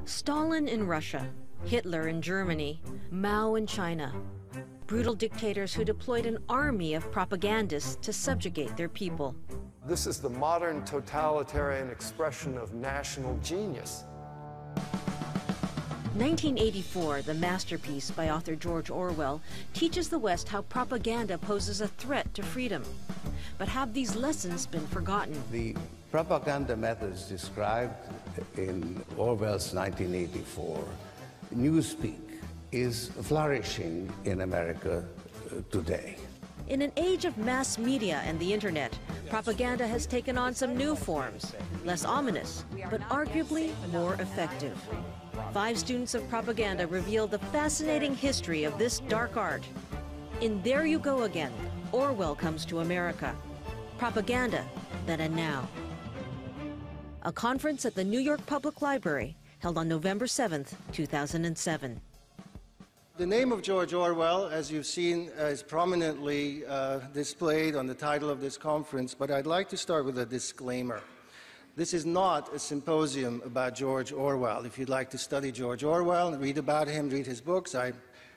Stalin in Russia, Hitler in Germany, Mao in China. Brutal dictators who deployed an army of propagandists to subjugate their people. This is the modern totalitarian expression of national genius. 1984, the masterpiece by author George Orwell, teaches the West how propaganda poses a threat to freedom. But have these lessons been forgotten? The propaganda methods described in Orwell's 1984, newspeak, is flourishing in America today. In an age of mass media and the internet, propaganda has taken on some new forms, less ominous, but arguably more effective. 5 students of propaganda revealed the fascinating history of this dark art. In There You Go Again, Orwell Comes to America. Propaganda, Then and Now. A conference at the New York Public Library held on November 7th, 2007. The name of George Orwell, as you've seen, is prominently displayed on the title of this conference, but I'd like to start with a disclaimer. This is not a symposium about George Orwell. If you'd like to study George Orwell and read about him, read his books, I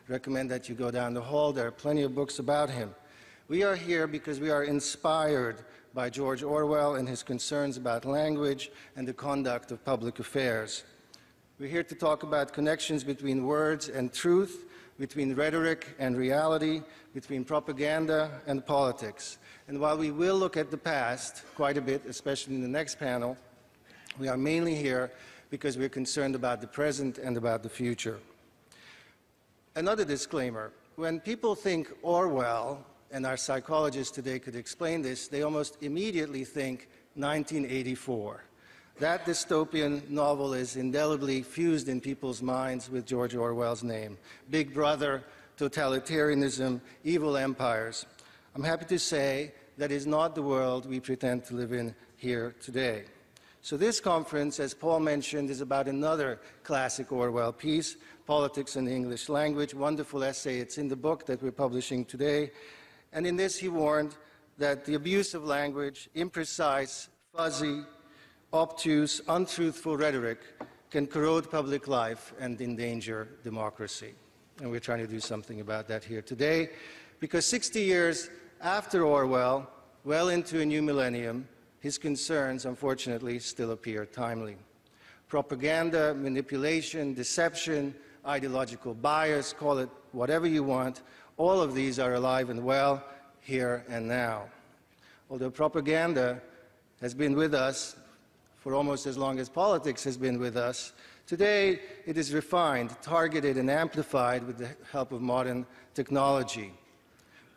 recommend that you go down the hall. There are plenty of books about him. We are here because we are inspired by George Orwell and his concerns about language and the conduct of public affairs. We're here to talk about connections between words and truth, between rhetoric and reality, between propaganda and politics. And while we will look at the past quite a bit, especially in the next panel, we are mainly here because we're concerned about the present and about the future. Another disclaimer: when people think Orwell, and our psychologists today could explain this, they almost immediately think 1984. That dystopian novel is indelibly fused in people's minds with George Orwell's name. Big Brother, totalitarianism, evil empires. I'm happy to say that is not the world we pretend to live in here today. So this conference, as Paul mentioned, is about another classic Orwell piece, Politics in the English Language. Wonderful essay. It's in the book that we're publishing today. And in this, he warned that the abuse of language, imprecise, fuzzy, obtuse, untruthful rhetoric can corrode public life and endanger democracy. And we're trying to do something about that here today, because 60 years after Orwell, well into a new millennium, his concerns, unfortunately, still appear timely. Propaganda, manipulation, deception, ideological bias, call it whatever you want, all of these are alive and well here and now. Although propaganda has been with us for almost as long as politics has been with us, today it is refined, targeted, and amplified with the help of modern technology.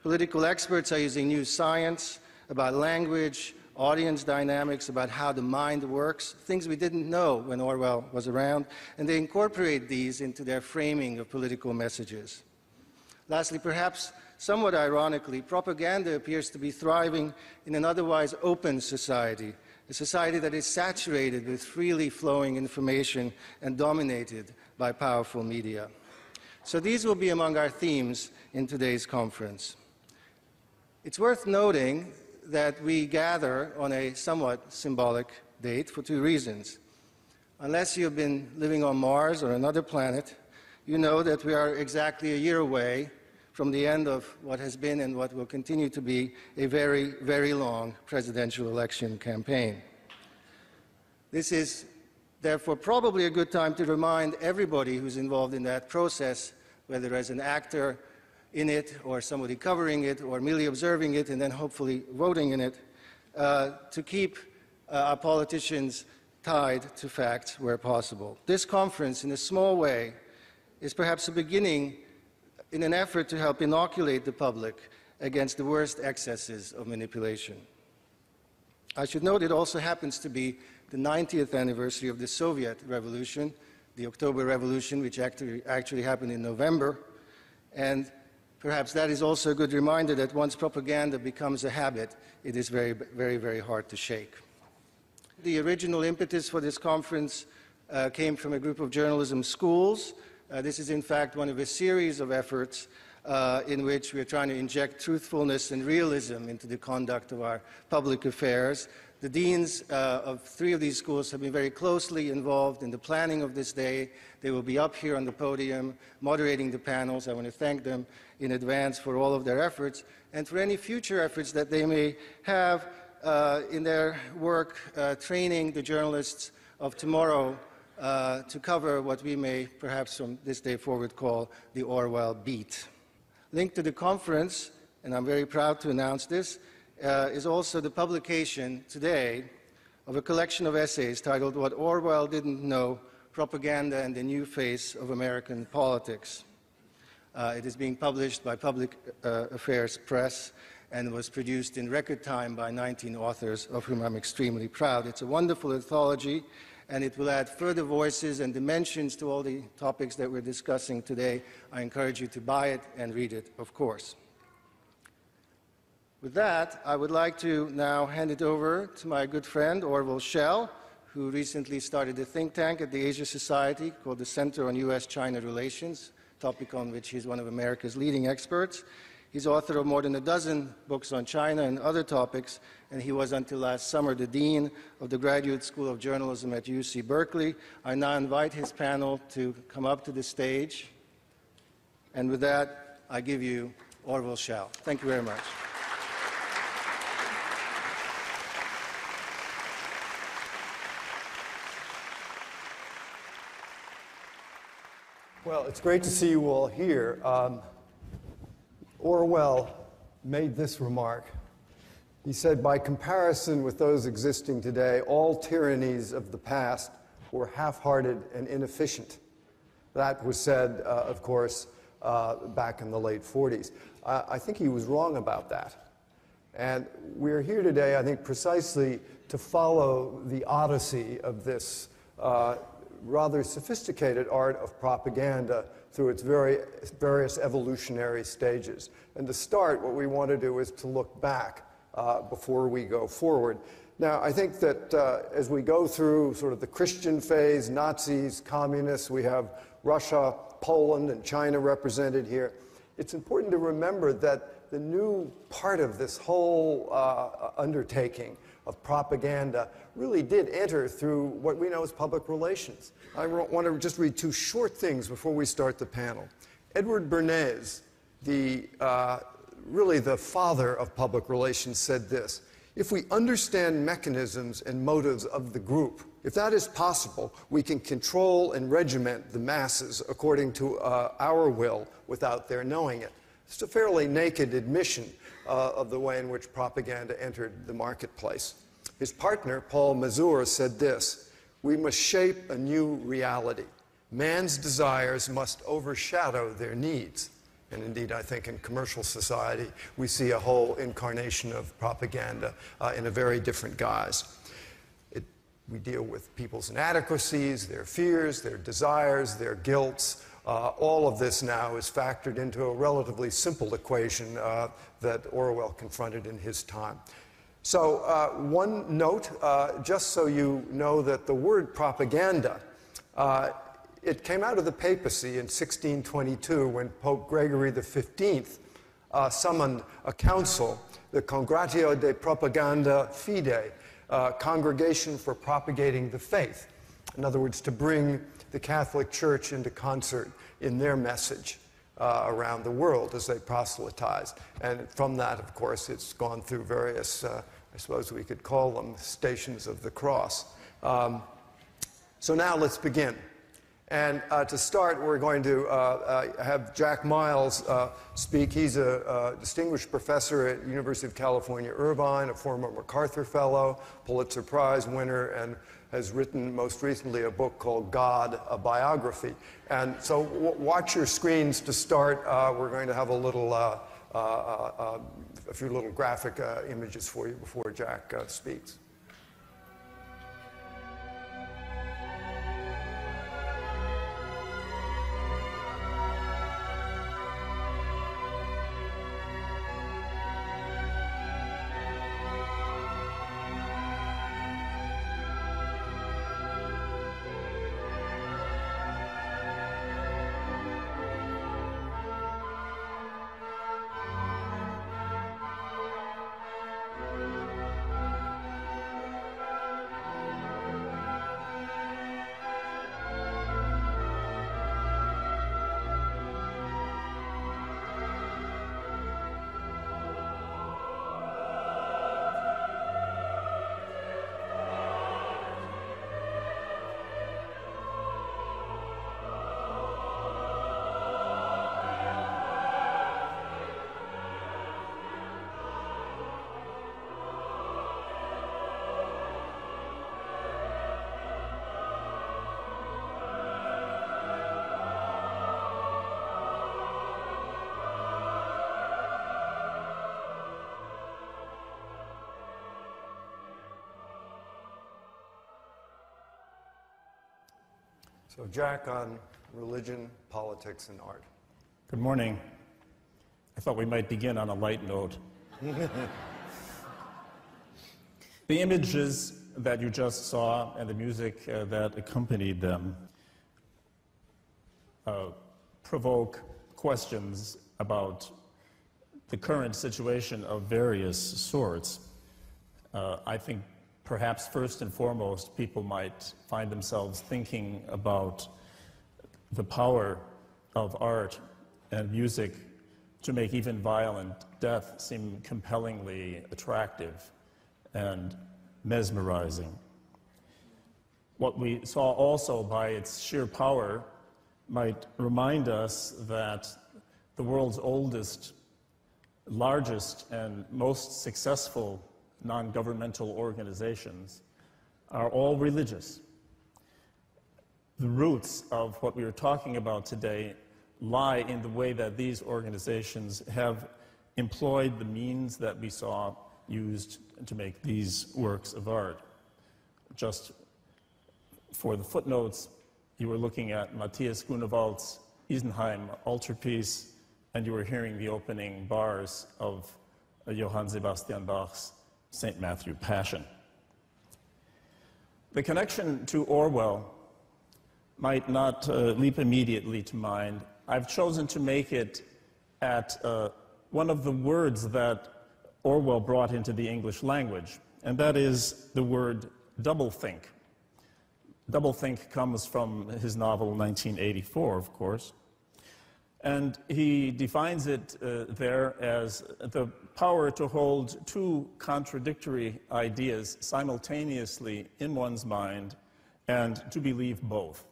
Political experts are using new science about language, audience dynamics, about how the mind works, things we didn't know when Orwell was around, and they incorporate these into their framing of political messages. Lastly, perhaps somewhat ironically, propaganda appears to be thriving in an otherwise open society, a society that is saturated with freely flowing information and dominated by powerful media. So these will be among our themes in today's conference. It's worth noting that we gather on a somewhat symbolic date for 2 reasons. Unless you've been living on Mars or another planet, you know that we are exactly a year away from the end of what has been and what will continue to be a very, very long presidential election campaign. This is therefore probably a good time to remind everybody who's involved in that process, whether as an actor in it or somebody covering it or merely observing it and then hopefully voting in it, to keep our politicians tied to facts where possible. This conference, in a small way, is perhaps a beginning in an effort to help inoculate the public against the worst excesses of manipulation. I should note it also happens to be the 90th anniversary of the Soviet Revolution, the October Revolution, which actually happened in November, and perhaps that is also a good reminder that once propaganda becomes a habit, it is very, very, very hard to shake. The original impetus for this conference came from a group of journalism schools. This is, in fact, one of a series of efforts in which we're trying to inject truthfulness and realism into the conduct of our public affairs. The deans of 3 of these schools have been very closely involved in the planning of this day. They will be up here on the podium moderating the panels. I want to thank them in advance for all of their efforts and for any future efforts that they may have in their work training the journalists of tomorrow to cover what we may perhaps from this day forward call the Orwell beat. Linked to the conference, and I'm very proud to announce this, is also the publication today of a collection of essays titled What Orwell Didn't Know, Propaganda and the New Face of American Politics. It is being published by Public Affairs Press and was produced in record time by 19 authors, of whom I'm extremely proud. It's a wonderful anthology, and it will add further voices and dimensions to all the topics that we're discussing today. I encourage you to buy it and read it, of course. With that, I would like to now hand it over to my good friend, Orwell Schell, who recently started a think tank at the Asia Society called the Center on U.S.-China Relations, a topic on which he's one of America's leading experts. He's author of more than a dozen books on China and other topics, and he was until last summer the Dean of the Graduate School of Journalism at UC Berkeley. I now invite his panel to come up to the stage. And with that, I give you Orwell Schell. Thank you very much. Well, it's great to see you all here. Orwell made this remark. He said, by comparison with those existing today, all tyrannies of the past were half-hearted and inefficient. That was said, of course, back in the late 40s. I think he was wrong about that. And we're here today, I think, precisely to follow the odyssey of this rather sophisticated art of propaganda through its various evolutionary stages. And to start, what we want to do is to look back before we go forward. Now, I think that as we go through sort of the Christian phase, Nazis, communists, we have Russia, Poland, and China represented here. It's important to remember that the new part of this whole undertaking of propaganda really did enter through what we know as public relations. I want to just read 2 short things before we start the panel. Edward Bernays, really the father of public relations, said this: if we understand mechanisms and motives of the group, if that is possible, we can control and regiment the masses according to our will without their knowing it. It's a fairly naked admission of the way in which propaganda entered the marketplace. His partner, Paul Mazur, said this: we must shape a new reality. Man's desires must overshadow their needs. And indeed, I think in commercial society, we see a whole incarnation of propaganda in a very different guise. We deal with people's inadequacies, their fears, their desires, their guilts. All of this now is factored into a relatively simple equation that Orwell confronted in his time. So one note, just so you know that the word propaganda, it came out of the papacy in 1622 when Pope Gregory XV summoned a council, the Congratio de Propaganda Fide, Congregation for Propagating the Faith. In other words, to bring the Catholic Church into concert in their message around the world as they proselytized. And from that, of course, it's gone through various, I suppose we could call them stations of the cross. So now let's begin. And to start, we're going to have Jack Miles speak. He's a distinguished professor at University of California, Irvine, a former MacArthur Fellow, Pulitzer Prize winner, and has written most recently a book called God, a Biography. And so watch your screens to start. We're going to have a few little graphic images for you before Jack speaks. So Jack, on religion, politics, and art. Good morning. I thought we might begin on a light note. The images that you just saw and the music that accompanied them provoke questions about the current situation of various sorts. I think perhaps first and foremost, people might find themselves thinking about the power of art and music to make even violent death seem compellingly attractive and mesmerizing. What we saw also by its sheer power might remind us that the world's oldest, largest, and most successful non-governmental organizations are all religious. The roots of what we are talking about today lie in the way that these organizations have employed the means that we saw used to make these works of art. Just for the footnotes, you were looking at Matthias Grunewald's Isenheim altarpiece, and you were hearing the opening bars of Johann Sebastian Bach's St. Matthew Passion. The connection to Orwell might not leap immediately to mind. I've chosen to make it at one of the words that Orwell brought into the English language, and that is the word doublethink. Doublethink comes from his novel 1984, of course. And he defines it there as the power to hold two contradictory ideas simultaneously in one's mind and to believe both.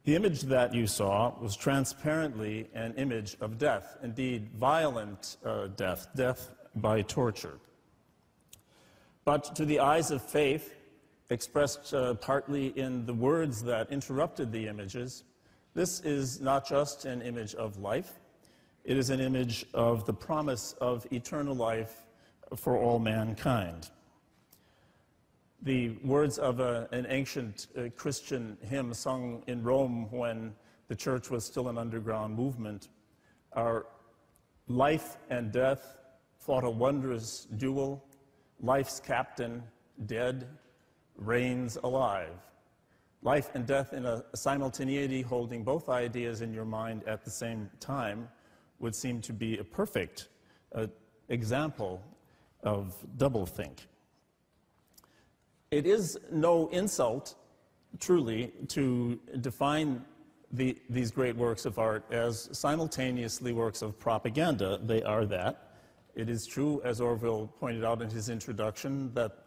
The image that you saw was transparently an image of death, indeed violent death, death by torture. But to the eyes of faith, expressed partly in the words that interrupted the images, this is not just an image of life, it is an image of the promise of eternal life for all mankind. The words of an ancient Christian hymn sung in Rome when the church was still an underground movement are, "Life and death fought a wondrous duel, life's captain, dead, reigns alive." Life and death in a simultaneity, holding both ideas in your mind at the same time, would seem to be a perfect example of doublethink. It is no insult, truly, to define these great works of art as simultaneously works of propaganda. They are that. It is true, as Orwell pointed out in his introduction, that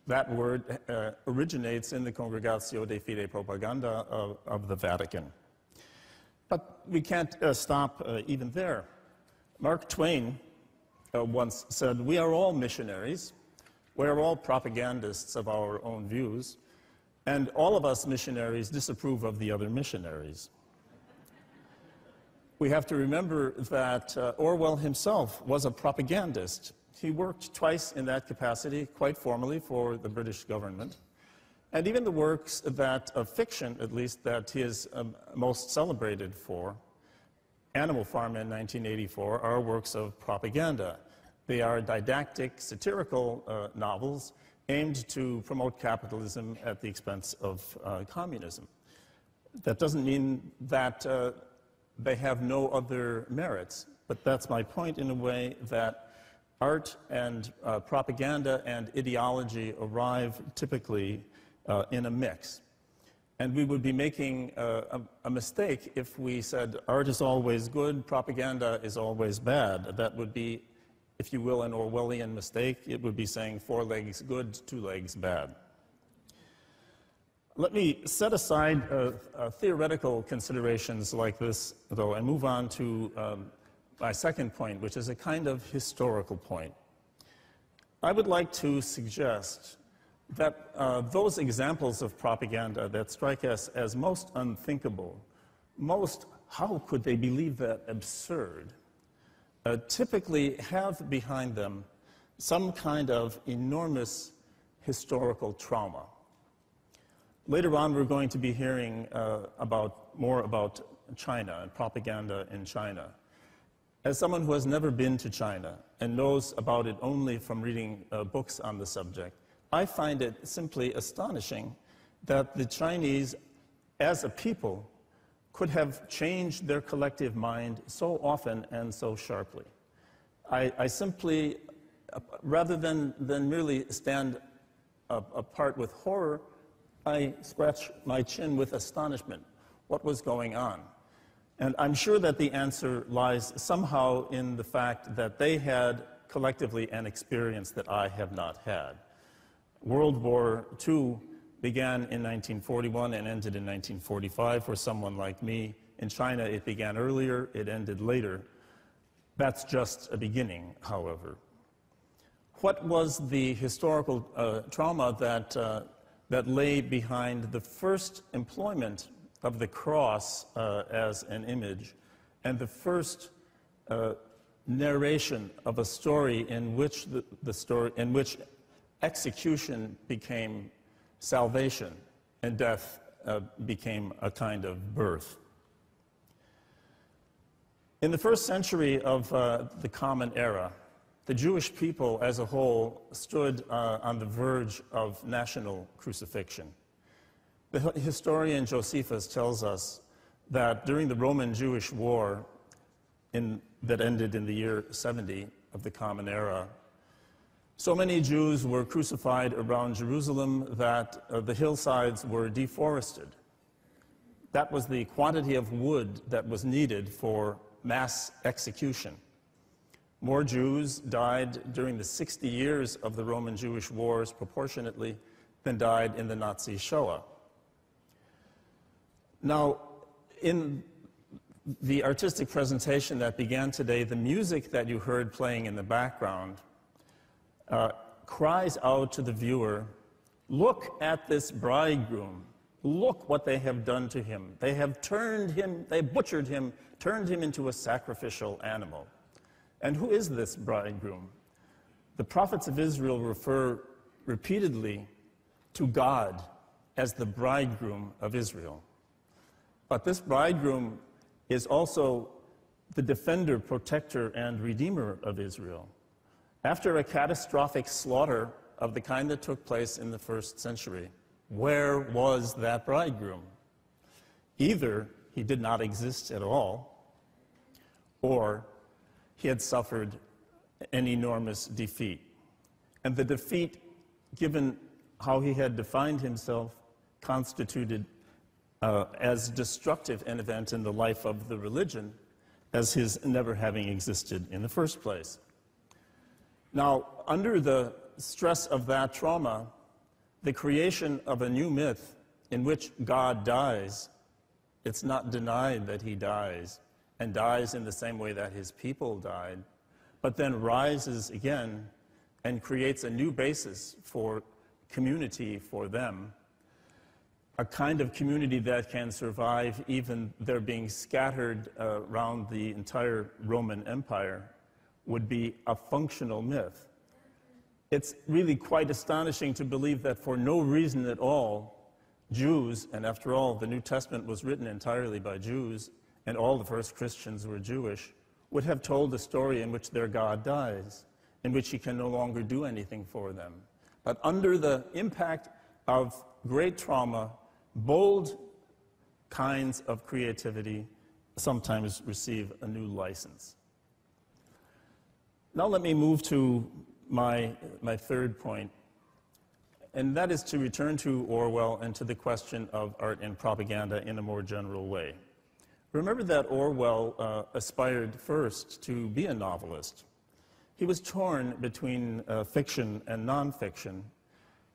that word originates in the Congregatio de Fide Propaganda of the Vatican. But we can't stop even there. Mark Twain once said, "We are all missionaries. We are all propagandists of our own views, and all of us missionaries disapprove of the other missionaries." We have to remember that Orwell himself was a propagandist. He worked twice in that capacity, quite formally, for the British government. And even the works of fiction, at least, that he is most celebrated for, Animal Farm in 1984, are works of propaganda. They are didactic, satirical novels aimed to promote capitalism at the expense of communism. That doesn't mean that they have no other merits, but that's my point in a way, that art and propaganda and ideology arrive typically in a mix. And we would be making a mistake if we said art is always good, propaganda is always bad. That would be, if you will, an Orwellian mistake. It would be saying 4 legs good, 2 legs bad. Let me set aside theoretical considerations like this, though, and move on to my second point, which is a kind of historical point. I would like to suggest that those examples of propaganda that strike us as most unthinkable, most, how could they believe that, absurd, typically have behind them some kind of enormous historical trauma. Later on, we're going to be hearing more about China and propaganda in China. As someone who has never been to China and knows about it only from reading books on the subject, I find it simply astonishing that the Chinese, as a people, could have changed their collective mind so often and so sharply. I simply, rather than merely stand apart with horror, I scratch my chin with astonishment. What was going on? And I'm sure that the answer lies somehow in the fact that they had collectively an experience that I have not had. World War II began in 1941 and ended in 1945 for someone like me. In China, it began earlier, it ended later. That's just a beginning, however. What was the historical trauma that lay behind the first employment of the cross as an image and the first narration of a story in which execution became salvation and death became a kind of birth? In the first century of the Common Era, the Jewish people as a whole stood on the verge of national crucifixion. The historian Josephus tells us that during the Roman-Jewish War that ended in the year 70 of the Common Era, so many Jews were crucified around Jerusalem that the hillsides were deforested. That was the quantity of wood that was needed for mass execution. More Jews died during the 60 years of the Roman-Jewish wars proportionately than died in the Nazi Shoah. Now, in the artistic presentation that began today, the music that you heard playing in the background cries out to the viewer, look at this bridegroom. Look what they have done to him. They have turned him, they butchered him, turned him into a sacrificial animal. And who is this bridegroom? The prophets of Israel refer repeatedly to God as the bridegroom of Israel. But this bridegroom is also the defender, protector, and redeemer of Israel. After a catastrophic slaughter of the kind that took place in the first century, where was that bridegroom? Either he did not exist at all, or he had suffered an enormous defeat. And the defeat, given how he had defined himself, constituted as destructive an event in the life of the religion as his never having existed in the first place. Now, under the stress of that trauma, the creation of a new myth in which God dies, it's not denied that he dies, and dies in the same way that his people died, but then rises again and creates a new basis for community for them, a kind of community that can survive even their being scattered around the entire Roman Empire, would be a functional myth. It's really quite astonishing to believe that for no reason at all, Jews, and after all, the New Testament was written entirely by Jews, and all the first Christians were Jewish, would have told a story in which their God dies, in which he can no longer do anything for them. But under the impact of great trauma, bold kinds of creativity sometimes receive a new license. Now let me move to my third point, and that is to return to Orwell and to the question of art and propaganda in a more general way. Remember that Orwell aspired first to be a novelist. He was torn between fiction and nonfiction.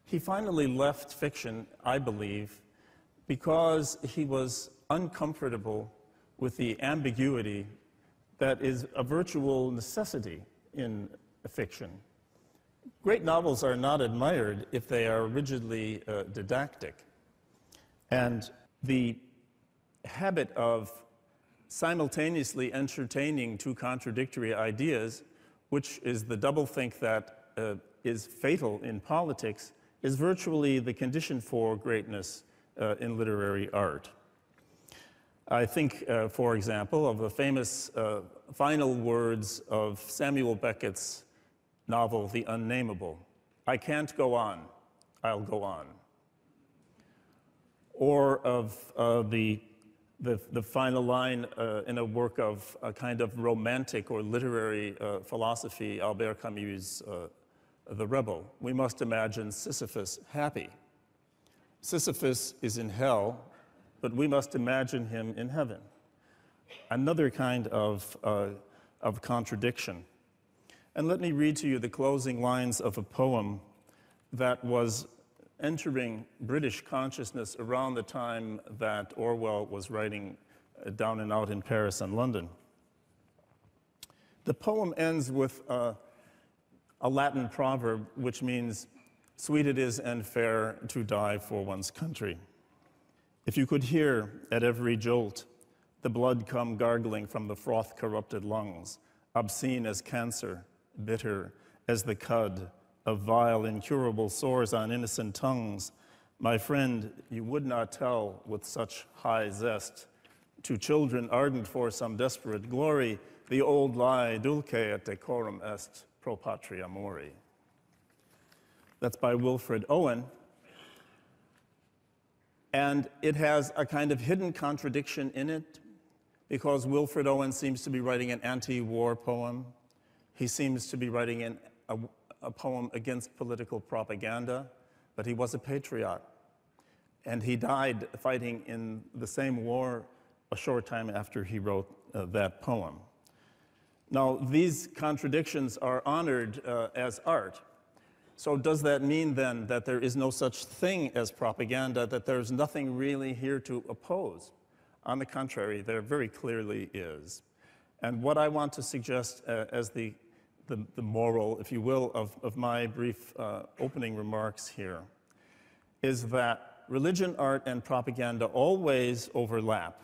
He finally left fiction, I believe, because he was uncomfortable with the ambiguity that is a virtual necessity in fiction. Great novels are not admired if they are rigidly didactic. And the habit of simultaneously entertaining two contradictory ideas, which is the doublethink that is fatal in politics, is virtually the condition for greatness in literary art. I think, for example, of the famous final words of Samuel Beckett's novel, The Unnameable. I can't go on, I'll go on. Or of the final line in a work of a kind of romantic or literary philosophy, Albert Camus' The Rebel. We must imagine Sisyphus happy. Sisyphus is in hell, but we must imagine him in heaven. Another kind of contradiction. And let me read to you the closing lines of a poem that was entering British consciousness around the time that Orwell was writing Down and Out in Paris and London. The poem ends with a Latin proverb which means, "Sweet it is and fair to die for one's country." If you could hear at every jolt the blood come gargling from the froth-corrupted lungs, obscene as cancer, bitter as the cud of vile, incurable sores on innocent tongues, my friend, you would not tell with such high zest to children ardent for some desperate glory the old lie, dulce et decorum est pro patria mori. That's by Wilfred Owen. And it has a kind of hidden contradiction in it, because Wilfred Owen seems to be writing an anti-war poem. He seems to be writing a poem against political propaganda, but he was a patriot. And he died fighting in the same war a short time after he wrote that poem. Now, these contradictions are honored as art. So does that mean then that there is no such thing as propaganda, that there's nothing really here to oppose? On the contrary, there very clearly is. And what I want to suggest as the moral, if you will, of my brief opening remarks here is that religion, art, and propaganda always overlap,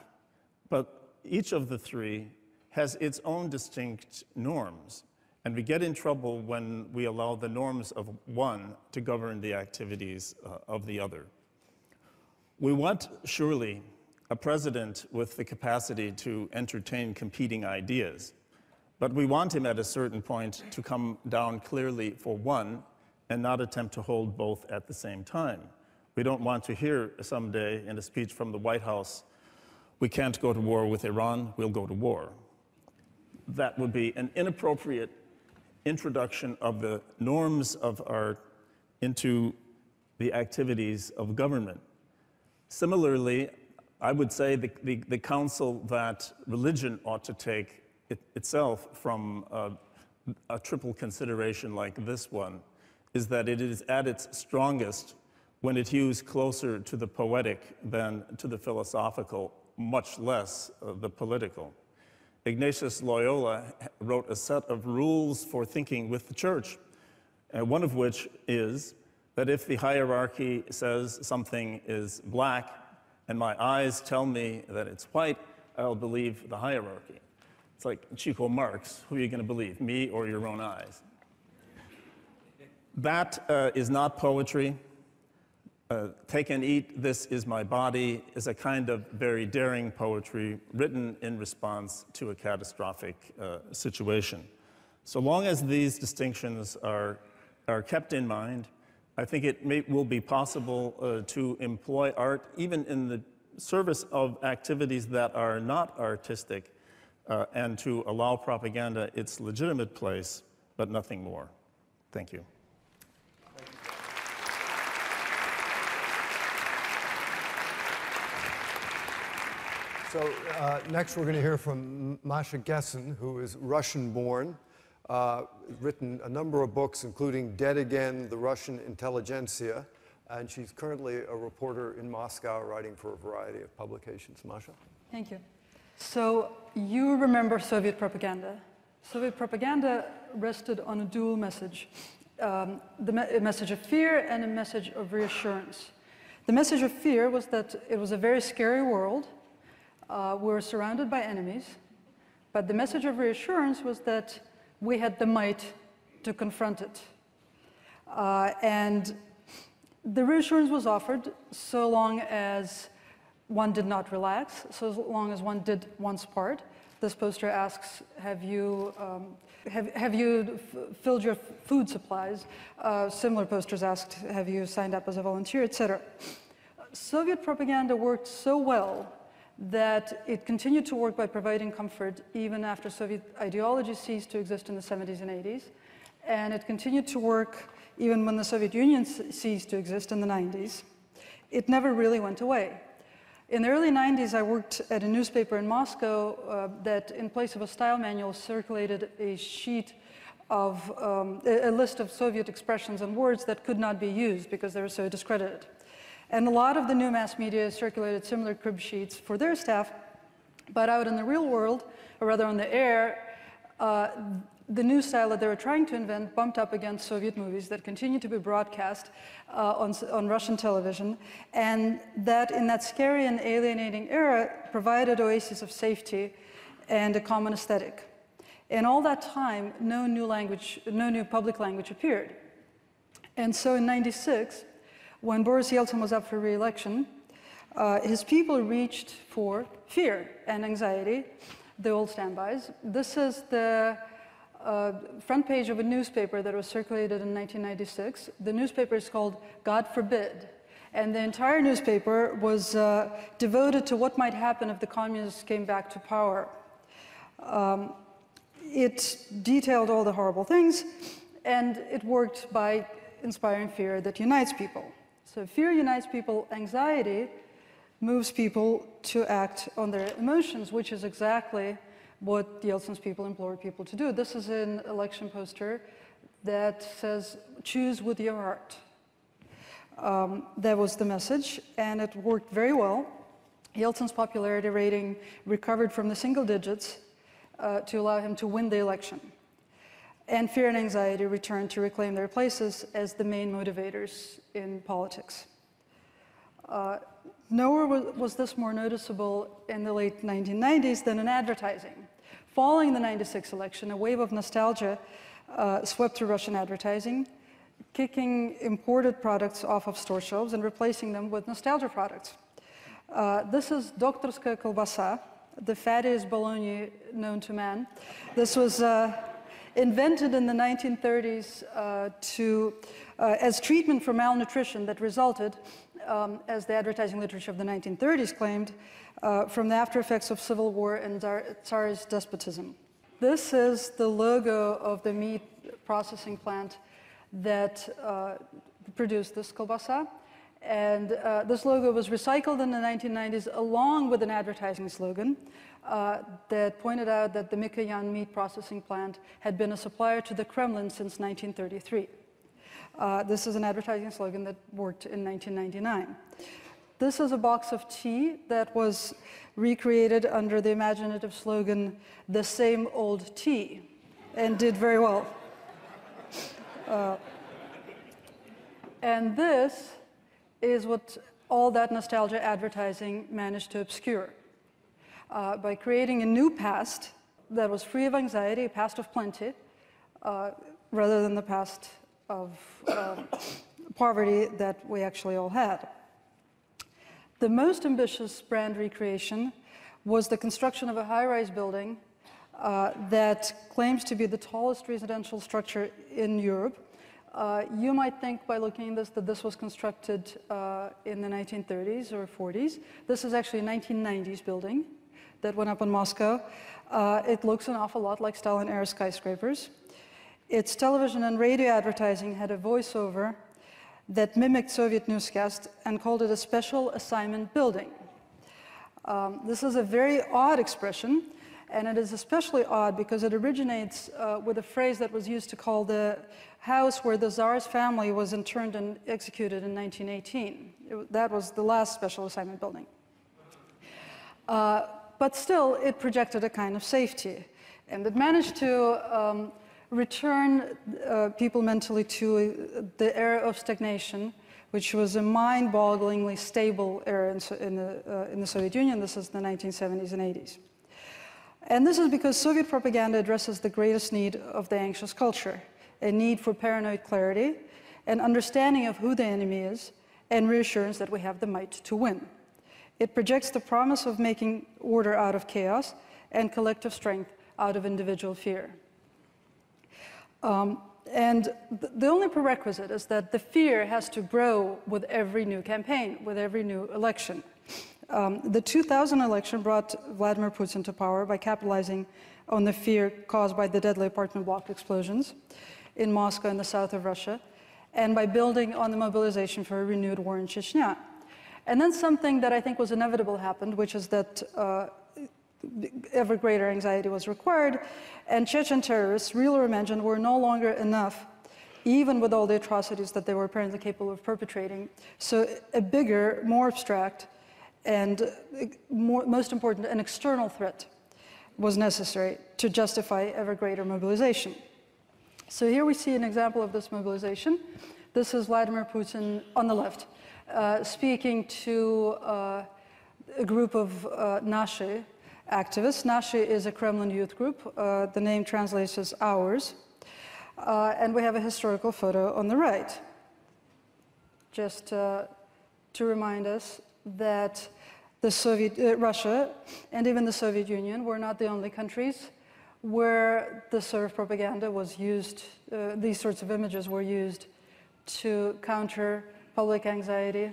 but each of the three has its own distinct norms. And we get in trouble when we allow the norms of one to govern the activities of the other. We want, surely, a president with the capacity to entertain competing ideas, but we want him at a certain point to come down clearly for one and not attempt to hold both at the same time. We don't want to hear someday in a speech from the White House, we can't go to war with Iran, we'll go to war. That would be an inappropriate introduction of the norms of art into the activities of government. Similarly, I would say the counsel that religion ought to take itself from a triple consideration like this one is that it is at its strongest when it hews closer to the poetic than to the philosophical, much less the political. Ignatius Loyola wrote a set of rules for thinking with the church, one of which is that if the hierarchy says something is black and my eyes tell me that it's white, I'll believe the hierarchy. It's like Chico Marx, who are you going to believe, me or your own eyes? That is not poetry. Take and Eat, This Is My Body is a kind of very daring poetry written in response to a catastrophic situation. So long as these distinctions are kept in mind, I think it will be possible to employ art even in the service of activities that are not artistic and to allow propaganda its legitimate place, but nothing more. Thank you. So next we're going to hear from Masha Gessen, who is Russian-born, written a number of books, including Dead Again, The Russian Intelligentsia, and she's currently a reporter in Moscow writing for a variety of publications. Masha? Thank you. So you remember Soviet propaganda. Soviet propaganda rested on a dual message, a message of fear and a message of reassurance. The message of fear was that it was a very scary world. We were surrounded by enemies, but the message of reassurance was that we had the might to confront it. And The reassurance was offered so long as one did not relax, so long as one did one's part. This poster asks, have you filled your food supplies? Similar posters asked, have you signed up as a volunteer, etc. Soviet propaganda worked so well that it continued to work by providing comfort even after Soviet ideology ceased to exist in the 70s and 80s. And it continued to work even when the Soviet Union ceased to exist in the 90s. It never really went away. In the early 90s, I worked at a newspaper in Moscow that, in place of a style manual, circulated a sheet of a list of Soviet expressions and words that could not be used because they were so discredited. And a lot of the new mass media circulated similar crib sheets for their staff, but out in the real world, or rather on the air, the new style that they were trying to invent bumped up against Soviet movies that continued to be broadcast on Russian television, and that in that scary and alienating era provided oases of safety and a common aesthetic. In all that time, no new public language appeared. And so in '96, when Boris Yeltsin was up for re-election, his people reached for fear and anxiety, the old standbys. This is the front page of a newspaper that was circulated in 1996. The newspaper is called God Forbid. And the entire newspaper was devoted to what might happen if the communists came back to power. It detailed all the horrible things, and it worked by inspiring fear that unites people. So fear unites people, anxiety moves people to act on their emotions, which is exactly what Yeltsin's people implored people to do. This is an election poster that says, choose with your heart. That was the message, and it worked very well. Yeltsin's popularity rating recovered from the single digits to allow him to win the election. And fear and anxiety returned to reclaim their places as the main motivators in politics. Nowhere was this more noticeable in the late 1990s than in advertising. Following the '96 election, a wave of nostalgia swept through Russian advertising, kicking imported products off of store shelves and replacing them with nostalgia products. This is Doktorskaya kolbasa, the fattiest bologna known to man. This was invented in the 1930s as treatment for malnutrition that resulted, as the advertising literature of the 1930s claimed, from the after effects of civil war and Tsarist despotism. This is the logo of the meat processing plant that produced this kolbasa. And this logo was recycled in the 1990s along with an advertising slogan that pointed out that the Mikoyan meat processing plant had been a supplier to the Kremlin since 1933. This is an advertising slogan that worked in 1999. This is a box of tea that was recreated under the imaginative slogan, "The same old tea," and did very well. And this is what all that nostalgia advertising managed to obscure. By creating a new past that was free of anxiety, a past of plenty, rather than the past of poverty that we actually all had. The most ambitious brand recreation was the construction of a high-rise building that claims to be the tallest residential structure in Europe. You might think by looking at this that this was constructed in the 1930s or 40s. This is actually a 1990s building that went up in Moscow. It looks an awful lot like Stalin-era skyscrapers. Its television and radio advertising had a voiceover that mimicked Soviet newscasts and called it a special assignment building. This is a very odd expression, and it is especially odd because it originates with a phrase that was used to call the house where the Tsar's family was interned and executed in 1918. That was the last special assignment building. But still, it projected a kind of safety, and it managed to return people mentally to the era of stagnation, which was a mind-bogglingly stable era in the Soviet Union. This is the 1970s and 80s. And this is because Soviet propaganda addresses the greatest need of the anxious culture, a need for paranoid clarity an understanding of who the enemy is, and reassurance that we have the might to win. It projects the promise of making order out of chaos and collective strength out of individual fear. And the only prerequisite is that the fear has to grow with every new campaign, with every new election. The 2000 election brought Vladimir Putin to power by capitalizing on the fear caused by the deadly apartment block explosions in Moscow and the south of Russia, and by building on the mobilization for a renewed war in Chechnya. And then something that I think was inevitable happened, which is that ever greater anxiety was required, and Chechen terrorists, real or imagined, were no longer enough, even with all the atrocities that they were apparently capable of perpetrating. So a bigger, more abstract, and most important, an external threat was necessary to justify ever greater mobilization. So here we see an example of this mobilization. This is Vladimir Putin on the left, speaking to a group of Nashi activists. Nashi is a Kremlin youth group. The name translates as ours. And we have a historical photo on the right, just to remind us that the Russia and even the Soviet Union were not the only countries where this sort of propaganda was used, these sorts of images were used to counter public anxiety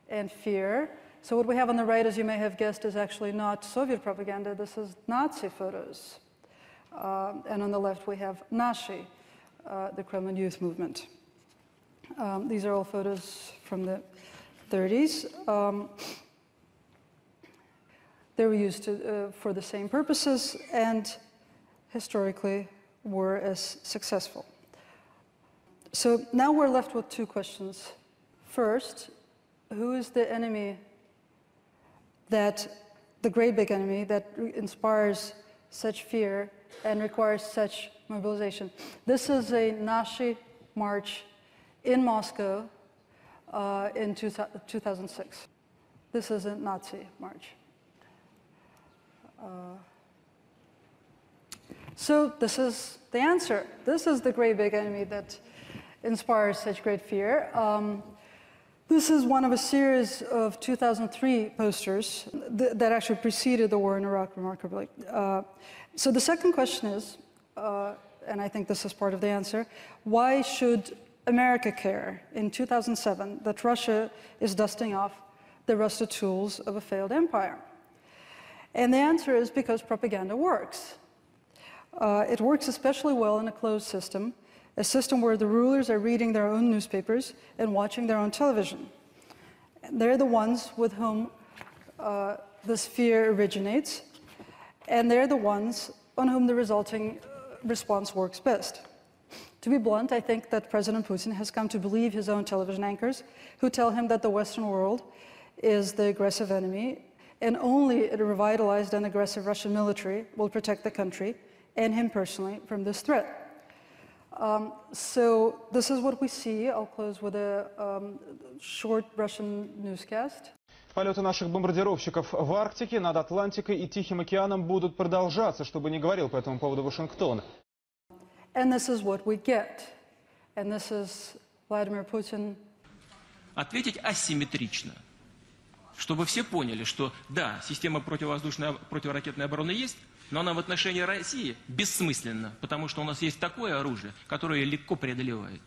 and fear. So what we have on the right, as you may have guessed, is actually not Soviet propaganda. This is Nazi photos. And on the left, we have Nashi, the Kremlin youth movement. These are all photos from the 30s. They were used for the same purposes and historically were as successful. So now we're left with two questions. First, who is the enemy that, the great big enemy that inspires such fear and requires such mobilization? This is a Nashi march in Moscow in 2006. This is a Nazi march. So this is the answer. This is the great big enemy that inspires such great fear. This is one of a series of 2003 posters that actually preceded the war in Iraq, remarkably. So the second question is, and I think this is part of the answer, why should America care in 2007 that Russia is dusting off the rusted tools of a failed empire? And the answer is because propaganda works. It works especially well in a closed system, a system where the rulers are reading their own newspapers and watching their own television. They're the ones with whom this fear originates, and they're the ones on whom the resulting response works best. To be blunt, I think that President Putin has come to believe his own television anchors, who tell him that the Western world is the aggressive enemy, and only a revitalized and aggressive Russian military will protect the country and him personally from this threat. So this is what we see. I'll close with a short Russian newscast. Полеты наших бомбардировщиков в Арктике, над Атлантикой и Тихим океаном будут продолжаться, чтобы не говорил по этому поводу Вашингтон. And this is what we get. And this is Vladimir Putin. Ответить асимметрично, чтобы все поняли, что да, система противоракетной обороны есть, но она в отношении России бессмысленна, потому что у нас есть такое оружие, которое легко преодолевает.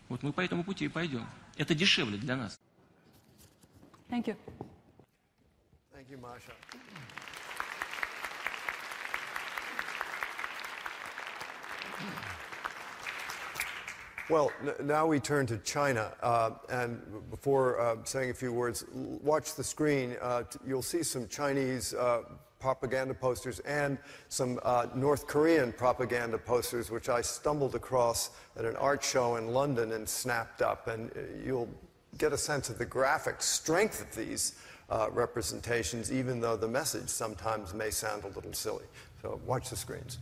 Вот мы по этому пути и пойдем. Это дешевле для нас. Thank you. Thank you, Masha. Well, now we turn to China, and before saying a few words, watch the screen. You'll see some Chinese propaganda posters and some North Korean propaganda posters, which I stumbled across at an art show in London and snapped up, and you'll get a sense of the graphic strength of these representations, even though the message sometimes may sound a little silly. So watch the screens.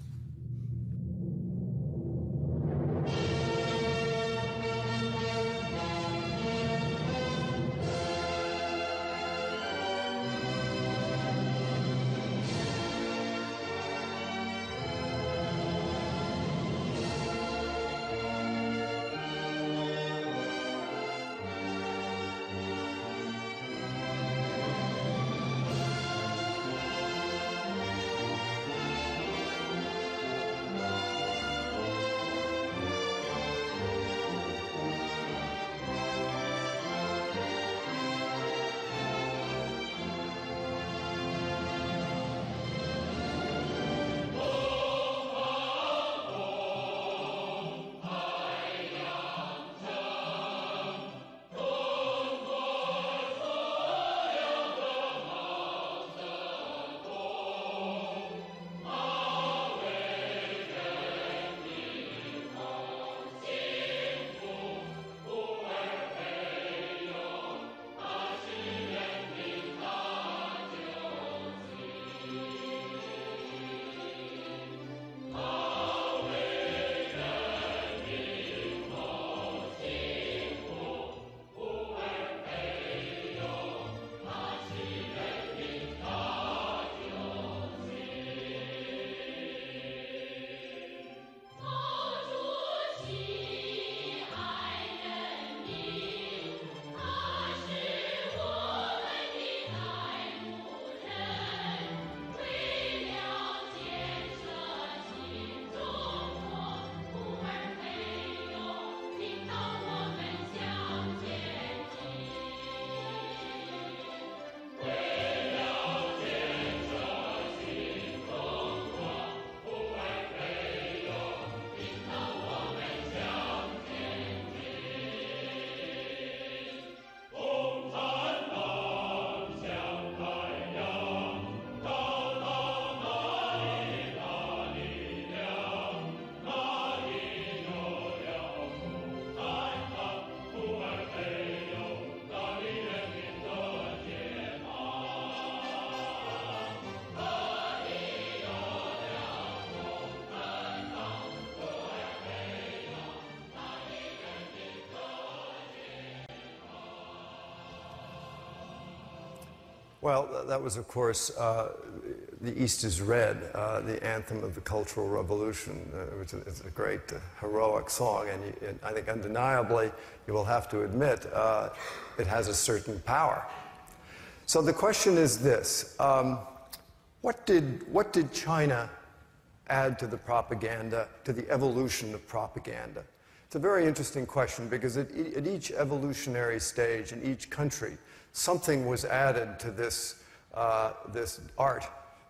Well, that was, of course, The East is Red, the anthem of the Cultural Revolution, which is a great, heroic song, and I think undeniably, you will have to admit, it has a certain power. So the question is this, what did China add to the propaganda, to the evolution of propaganda? It's a very interesting question because at each evolutionary stage in each country, something was added to this art,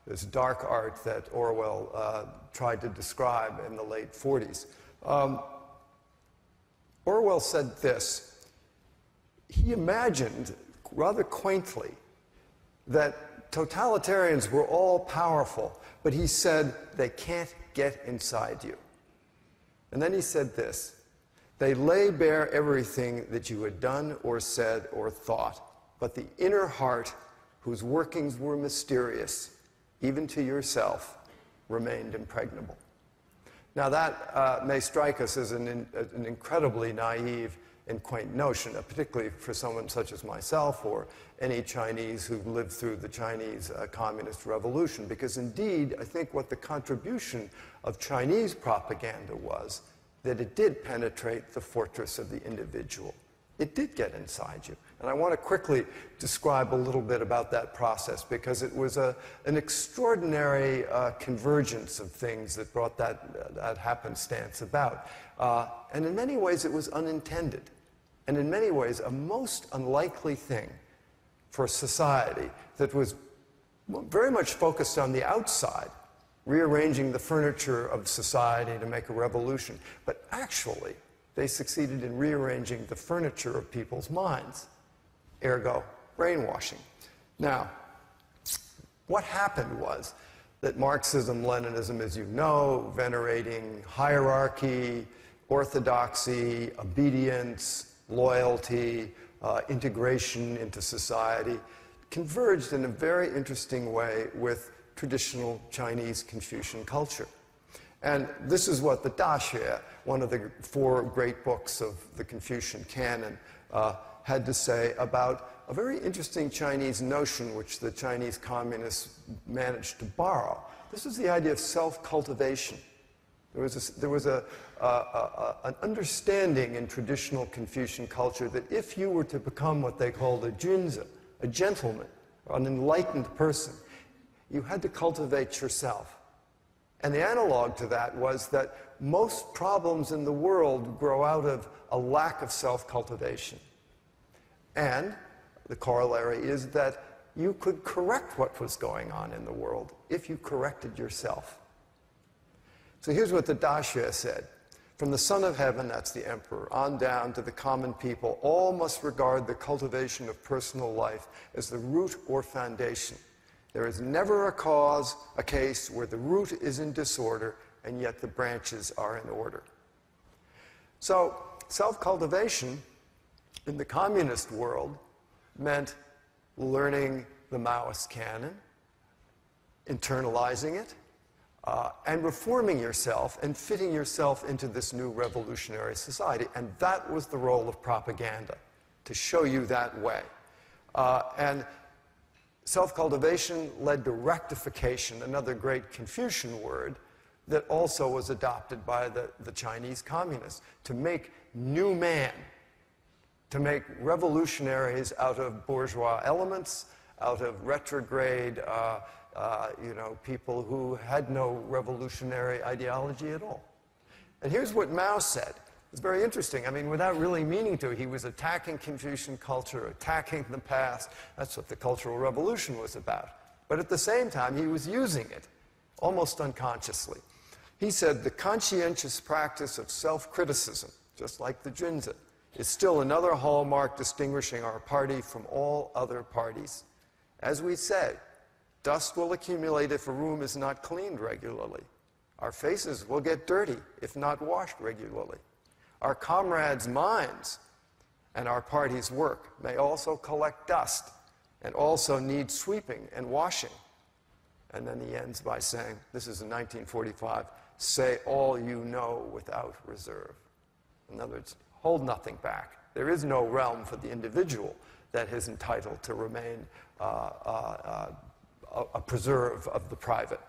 this dark art that Orwell tried to describe in the late 40s. Orwell said this. He imagined, rather quaintly, that totalitarians were all powerful, but he said they can't get inside you. And then he said this. They lay bare everything that you had done or said or thought, but the inner heart, whose workings were mysterious, even to yourself, remained impregnable. Now that may strike us as an incredibly naive and quaint notion, particularly for someone such as myself or any Chinese who lived through the Chinese Communist Revolution, because indeed, I think what the contribution of Chinese propaganda was that it did penetrate the fortress of the individual. It did get inside you. And I want to quickly describe a little bit about that process because it was an extraordinary convergence of things that brought that happenstance about. And in many ways, it was unintended. And in many ways, a most unlikely thing for a society that was very much focused on the outside, rearranging the furniture of society to make a revolution. But actually, they succeeded in rearranging the furniture of people's minds, ergo, brainwashing. Now, what happened was that Marxism, Leninism, as you know, venerating hierarchy, orthodoxy, obedience, loyalty, integration into society, converged in a very interesting way with traditional Chinese Confucian culture. And this is what the Daxue, one of the 4 great books of the Confucian canon, had to say about a very interesting Chinese notion which the Chinese communists managed to borrow. This is the idea of self-cultivation. There was an understanding in traditional Confucian culture that if you were to become what they called a junzi, a gentleman, or an enlightened person, you had to cultivate yourself. And the analog to that was that most problems in the world grow out of a lack of self-cultivation. And the corollary is that you could correct what was going on in the world if you corrected yourself. So here's what the Daxue said. From the Son of Heaven, that's the emperor, on down to the common people, all must regard the cultivation of personal life as the root or foundation. There is never a case where the root is in disorder and yet the branches are in order. So self-cultivation in the communist world meant learning the Maoist canon, internalizing it, and reforming yourself and fitting yourself into this new revolutionary society. And that was the role of propaganda, to show you that way. And self-cultivation led to rectification, another great Confucian word that also was adopted by the Chinese communists, to make new man, to make revolutionaries out of bourgeois elements, out of retrograde, people who had no revolutionary ideology at all. And here's what Mao said. It's very interesting. I mean, without really meaning to, he was attacking Confucian culture, attacking the past. That's what the Cultural Revolution was about. But at the same time, he was using it, almost unconsciously. He said, the conscientious practice of self-criticism, just like the junzi, is still another hallmark distinguishing our party from all other parties. As we say, dust will accumulate if a room is not cleaned regularly. Our faces will get dirty if not washed regularly. Our comrades' minds and our party's work may also collect dust and also need sweeping and washing. And then he ends by saying, this is in 1945, say all you know without reserve. In other words, hold nothing back. There is no realm for the individual that is entitled to remain a preserve of the private.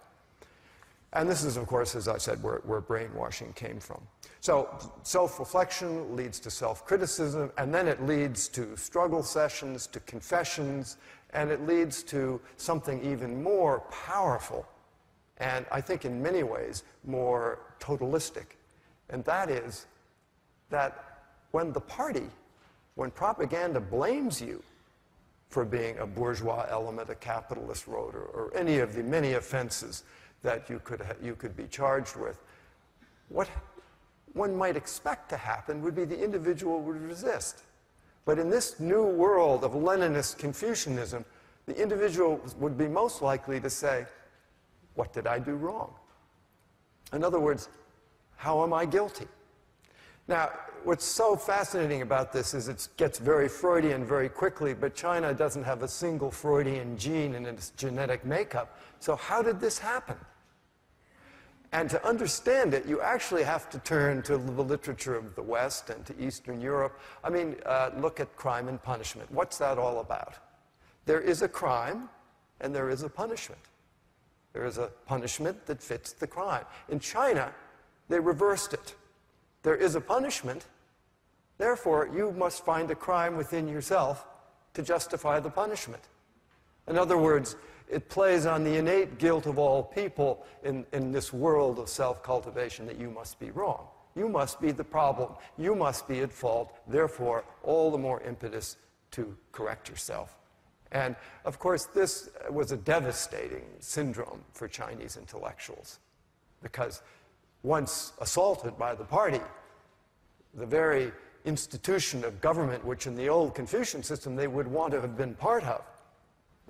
And this is, of course, as I said, where brainwashing came from. So self-reflection leads to self-criticism, and then it leads to struggle sessions, to confessions, and it leads to something even more powerful, and I think in many ways more totalistic. And that is that when when propaganda blames you for being a bourgeois element, a capitalist road, or any of the many offenses that you could be charged with, what one might expect to happen would be the individual would resist. But in this new world of Leninist Confucianism, the individual would be most likely to say, what did I do wrong? In other words, how am I guilty? Now, what's so fascinating about this is it gets very Freudian very quickly, but China doesn't have a single Freudian gene in its genetic makeup. So how did this happen? And to understand it, you actually have to turn to the literature of the West and to Eastern Europe. I mean, look at crime and punishment. What's that all about? There is a crime, and there is a punishment. There is a punishment that fits the crime. In China, they reversed it. There is a punishment, therefore you must find a crime within yourself to justify the punishment. In other words, it plays on the innate guilt of all people in this world of self-cultivation that you must be wrong. You must be the problem. You must be at fault. Therefore, all the more impetus to correct yourself. And, of course, this was a devastating syndrome for Chinese intellectuals because once assaulted by the party, the very institution of government, which in the old Confucian system they would want to have been part of,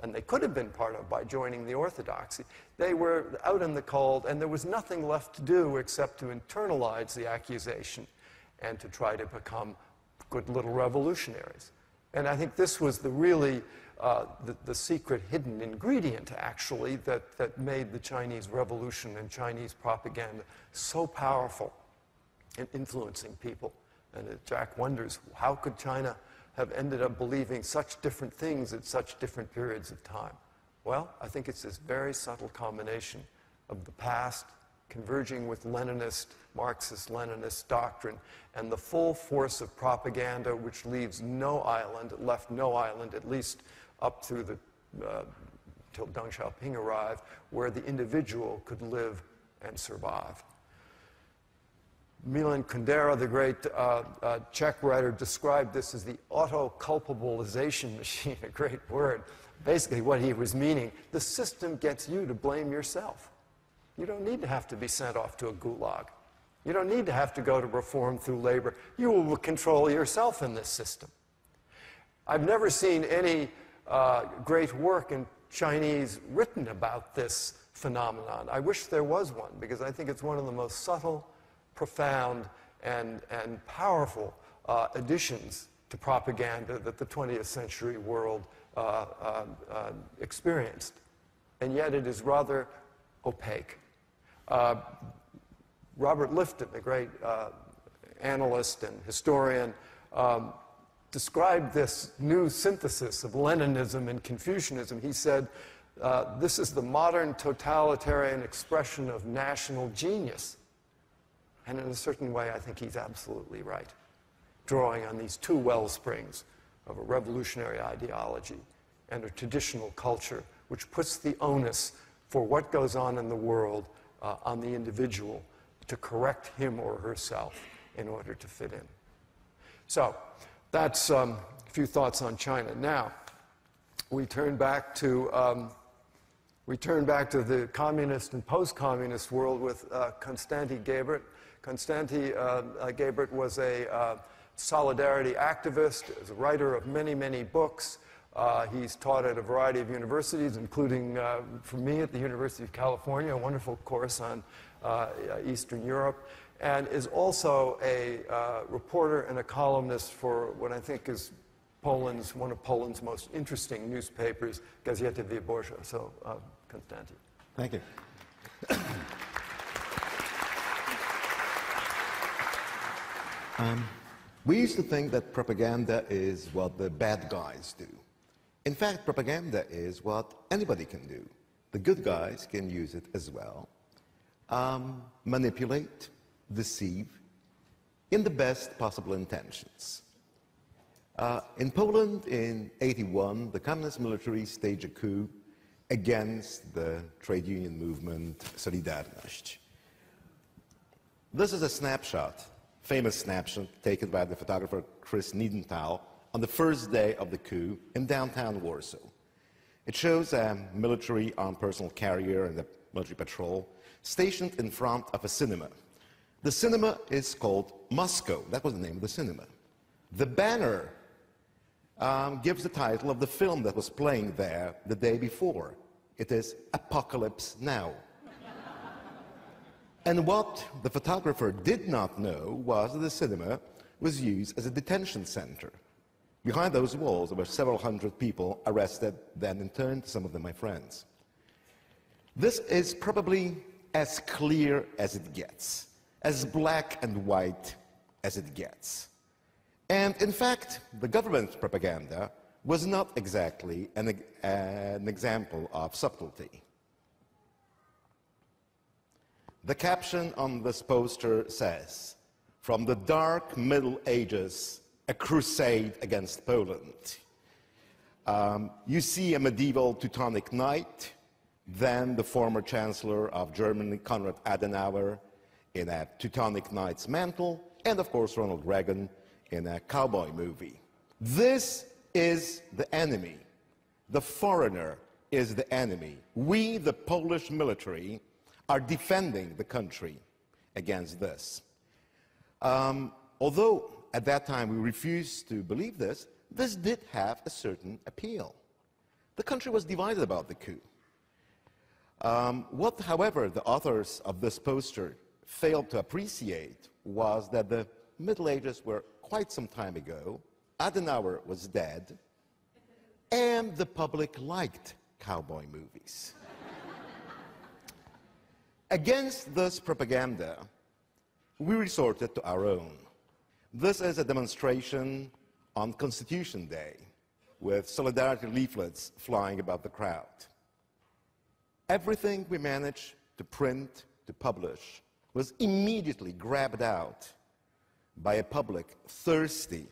and they could have been part of by joining the orthodoxy, they were out in the cold, and there was nothing left to do except to internalize the accusation and to try to become good little revolutionaries. And I think this was the secret hidden ingredient, actually, that made the Chinese Revolution and Chinese propaganda so powerful in influencing people. And Jack wonders, how could China have ended up believing such different things at such different periods of time? Well, I think it's this very subtle combination of the past converging with Leninist, Marxist-Leninist doctrine, and the full force of propaganda, which leaves no island, left no island, at least up through till Deng Xiaoping arrived, where the individual could live and survive. Milan Kundera, the great Czech writer, described this as the auto-culpabilization machine, a great word. Basically what he was meaning, the system gets you to blame yourself. You don't need to have to be sent off to a gulag. You don't need to have to go to reform through labor. You will control yourself in this system. I've never seen any great work in Chinese written about this phenomenon. I wish there was one, because I think it's one of the most subtle, profound, and powerful additions to propaganda that the 20th century world experienced. And yet it is rather opaque. Robert Lifton, the great analyst and historian, described this new synthesis of Leninism and Confucianism. He said, this is the modern totalitarian expression of national genius. And in a certain way, I think he's absolutely right, drawing on these two wellsprings of a revolutionary ideology and a traditional culture, which puts the onus for what goes on in the world on the individual to correct him or herself in order to fit in. So that's a few thoughts on China. Now, we turn back to the communist and post-communist world with Konstanty Gebert. Konstanty Gebert was a solidarity activist, is a writer of many, many books. He's taught at a variety of universities, including, for me, at the University of California, a wonderful course on Eastern Europe, and is also a reporter and a columnist for what I think is one of Poland's most interesting newspapers, Gazeta Wyborcza. So, Konstanty. Thank you. We used to think that propaganda is what the bad guys do. In fact, propaganda is what anybody can do. The good guys can use it as well. Manipulate, deceive, in the best possible intentions. In Poland in '81, the communist military staged a coup against the trade union movement Solidarność. This is a snapshot, famous snapshot, taken by the photographer Chris Niedenthal on the first day of the coup in downtown Warsaw. It shows a military armed personal carrier and a military patrol stationed in front of a cinema. The cinema is called Moscow. That was the name of the cinema. The banner gives the title of the film that was playing there the day before. It is Apocalypse Now. And what the photographer did not know was that the cinema was used as a detention center. Behind those walls, there were several hundred people arrested, then interned, some of them my friends. This is probably as clear as it gets, as black and white as it gets. And in fact, the government's propaganda was not exactly an example of subtlety. The caption on this poster says, "From the dark Middle Ages, a crusade against Poland." You see a medieval Teutonic knight, then the former Chancellor of Germany, Konrad Adenauer, in a Teutonic knight's mantle, and of course Ronald Reagan in a cowboy movie. This is the enemy. The foreigner is the enemy. We, the Polish military, are defending the country against this. Although at that time we refused to believe this, this did have a certain appeal. The country was divided about the coup. What, however, the authors of this poster failed to appreciate was that the Middle Ages were quite some time ago, Adenauer was dead, and the public liked cowboy movies. Against this propaganda, we resorted to our own. This is a demonstration on Constitution Day, with solidarity leaflets flying above the crowd. Everything we managed to print, to publish, was immediately grabbed out by a public thirsty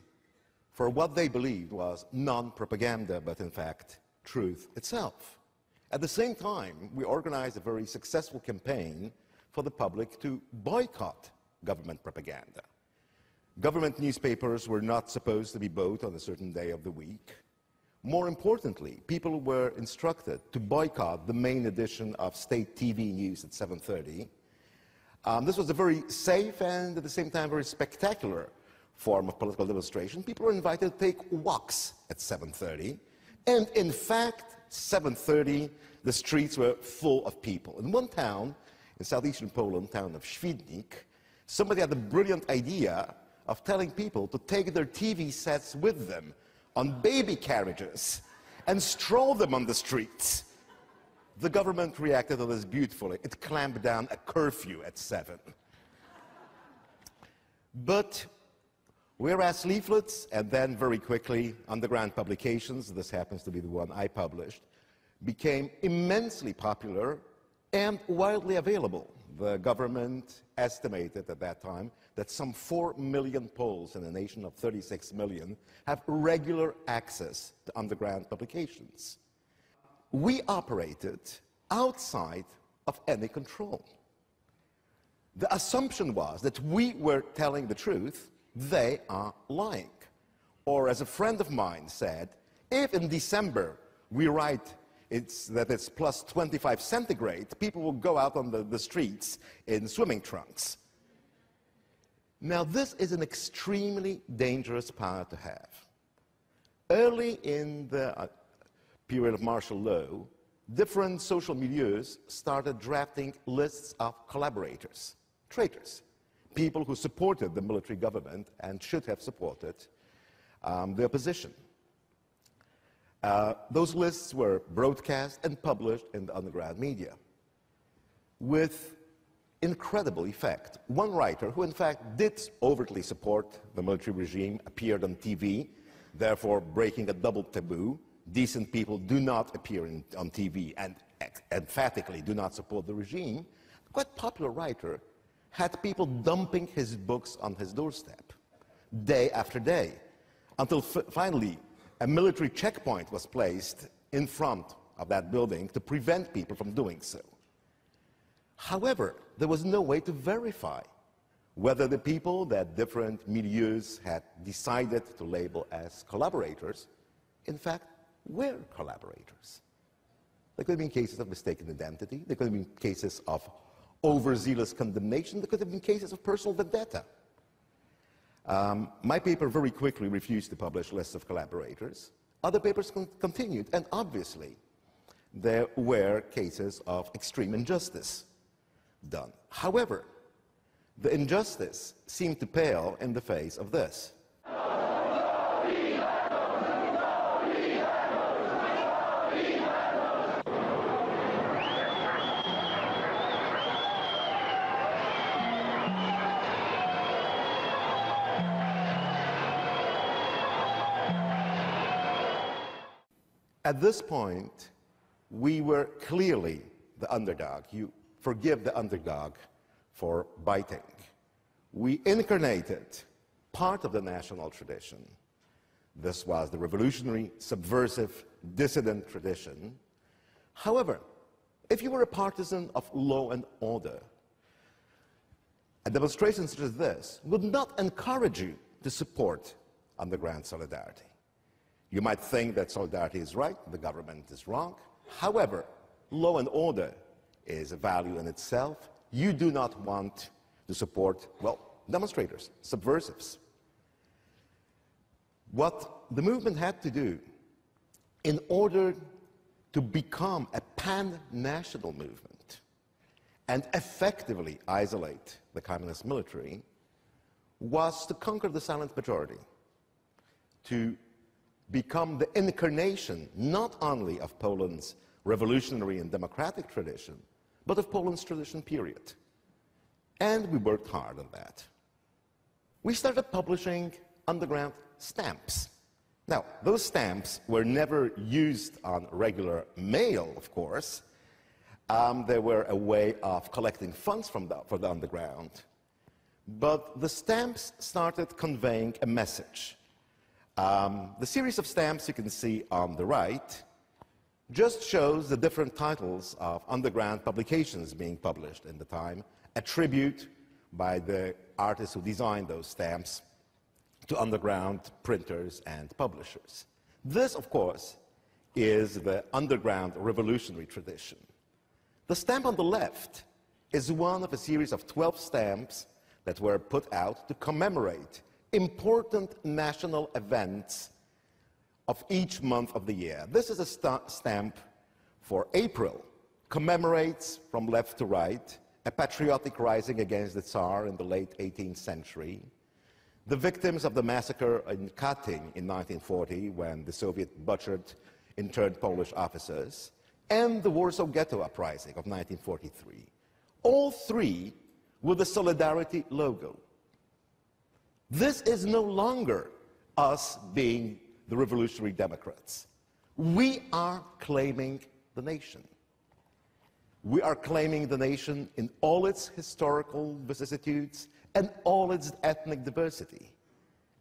for what they believed was non-propaganda, but in fact, truth itself. At the same time, we organized a very successful campaign for the public to boycott government propaganda. Government newspapers were not supposed to be bought on a certain day of the week. More importantly, people were instructed to boycott the main edition of state TV news at 7:30. This was a very safe and at the same time very spectacular form of political demonstration. People were invited to take walks at 7:30, and in fact, 7:30, the streets were full of people. In one town, in southeastern Poland, town of Świdnik, somebody had the brilliant idea of telling people to take their TV sets with them on baby carriages and stroll them on the streets. The government reacted to this beautifully. It clamped down a curfew at 7. But whereas leaflets and then very quickly underground publications, this happens to be the one I published, became immensely popular and widely available. The government estimated at that time that some 4 million Poles in a nation of 36 million have regular access to underground publications. We operated outside of any control. The assumption was that we were telling the truth, they are lying. Or as a friend of mine said, if in December we write that it's plus 25 centigrade, people will go out on the streets in swimming trunks. Now this is an extremely dangerous power to have. Early in the period of martial law, different social milieux started drafting lists of collaborators, traitors, people who supported the military government and should have supported the opposition. Those lists were broadcast and published in the underground media. With incredible effect. One writer, who in fact did overtly support the military regime, appeared on TV, therefore breaking a double taboo. Decent people do not appear on TV and emphatically do not support the regime. A quite popular writer had people dumping his books on his doorstep, day after day, until finally a military checkpoint was placed in front of that building to prevent people from doing so. However, there was no way to verify whether the people that different milieus had decided to label as collaborators, in fact, were collaborators. There could have been cases of mistaken identity, there could have been cases of overzealous condemnation, there could have been cases of personal vendetta. My paper very quickly refused to publish lists of collaborators. Other papers continued, and obviously there were cases of extreme injustice done. However, the injustice seemed to pale in the face of this. At this point, we were clearly the underdog. You forgive the underdog for biting. We incarnated part of the national tradition. This was the revolutionary, subversive, dissident tradition. However, if you were a partisan of law and order, a demonstration such as this would not encourage you to support underground solidarity. You might think that solidarity is right, the government is wrong. However, law and order is a value in itself. You do not want to support, well, demonstrators, subversives. What the movement had to do in order to become a pan-national movement and effectively isolate the communist military was to conquer the silent majority, to become the incarnation not only of Poland's revolutionary and democratic tradition, but of Poland's tradition, period. And we worked hard on that. We started publishing underground stamps. Now, those stamps were never used on regular mail, of course. They were a way of collecting funds for the underground. But the stamps started conveying a message. The series of stamps you can see on the right just shows the different titles of underground publications being published in the time, a tribute by the artists who designed those stamps to underground printers and publishers. This, of course, is the underground revolutionary tradition. The stamp on the left is one of a series of 12 stamps that were put out to commemorate important national events of each month of the year. This is a stamp for April, commemorates from left to right a patriotic rising against the Tsar in the late 18th century, the victims of the massacre in Katyn in 1940 when the Soviet butchered interned Polish officers, and the Warsaw Ghetto Uprising of 1943. All three with the Solidarity logo. This is no longer us being the revolutionary Democrats. We are claiming the nation. We are claiming the nation in all its historical vicissitudes and all its ethnic diversity.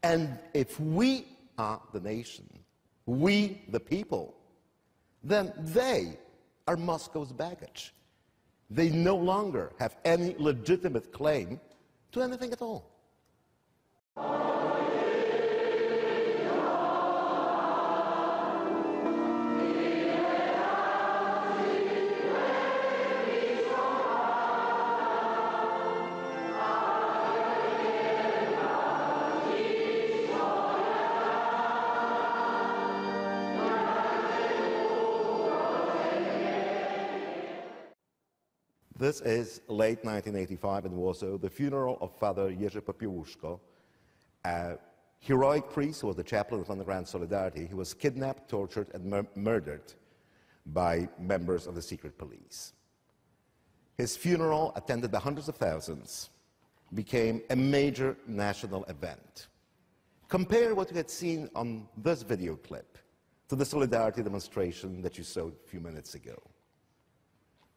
And if we are the nation, we the people, then they are Moscow's baggage. They no longer have any legitimate claim to anything at all. This is late 1985 in Warsaw, the funeral of Father Jerzy Popiełuszko, a heroic priest who was the chaplain of underground Solidarity. He was kidnapped, tortured, and murdered by members of the secret police. His funeral, attended by hundreds of thousands, became a major national event. Compare what you had seen on this video clip to the solidarity demonstration that you saw a few minutes ago.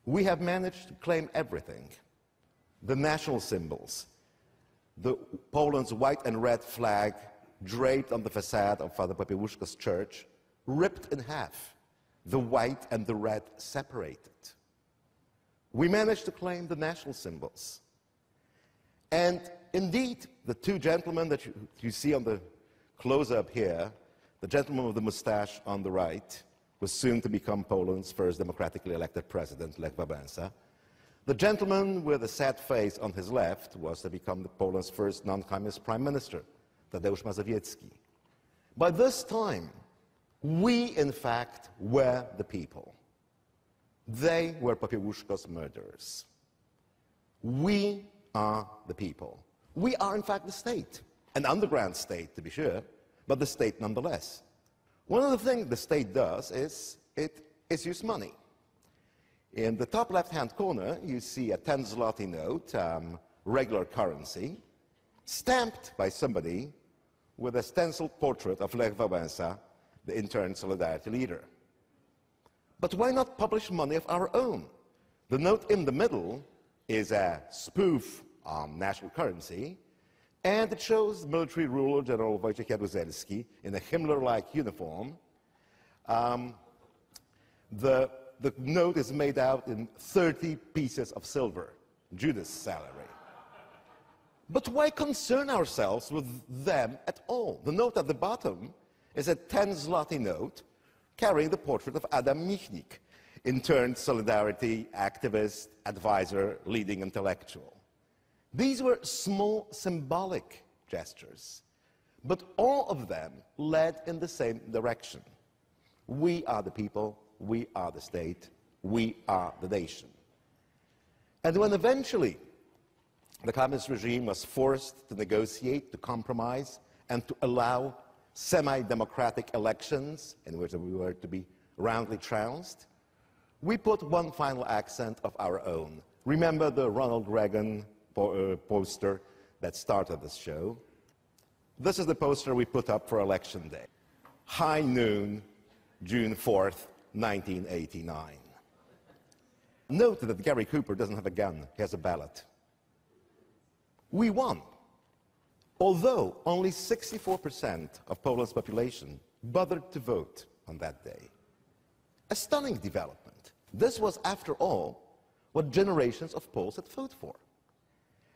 We have managed to claim everything. The national symbols, Poland's white and red flag draped on the facade of Father Popiełuszko's church, ripped in half, the white and the red separated. We managed to claim the national symbols. And indeed, the two gentlemen that you see on the close-up here, the gentleman with the mustache on the right, was soon to become Poland's first democratically elected president, Lech Wałęsa. The gentleman with a sad face on his left was to become Poland's first non-communist prime minister, Tadeusz Mazowiecki. By this time, we, in fact, were the people. They were Popiełuszko's murderers. We are the people. We are, in fact, the state. An underground state, to be sure, but the state nonetheless. One of the things the state does is it issues money. In the top left-hand corner, you see a 10 zloty note, regular currency, stamped by somebody with a stenciled portrait of Lech Wałęsa, the intern Solidarity leader. But why not publish money of our own? The note in the middle is a spoof on national currency, and it shows military ruler General Wojciech Jaruzelski in a Himmler-like uniform. The note is made out in 30 pieces of silver, Judas' salary. But why concern ourselves with them at all? The note at the bottom is a 10 zloty note carrying the portrait of Adam Michnik, interned Solidarity activist, advisor, leading intellectual. These were small symbolic gestures, but all of them led in the same direction. We are the people, we are the state, we are the nation. And when eventually the communist regime was forced to negotiate, to compromise, and to allow semi-democratic elections in which we were to be roundly trounced, we put one final accent of our own. Remember the Ronald Reagan poster that started this show? This is the poster we put up for election day. High noon, June 4th, 1989. Note that Gary Cooper doesn't have a gun, he has a ballot. We won. Although only 64% of Poland's population bothered to vote on that day. A stunning development. This was, after all, what generations of Poles had fought for.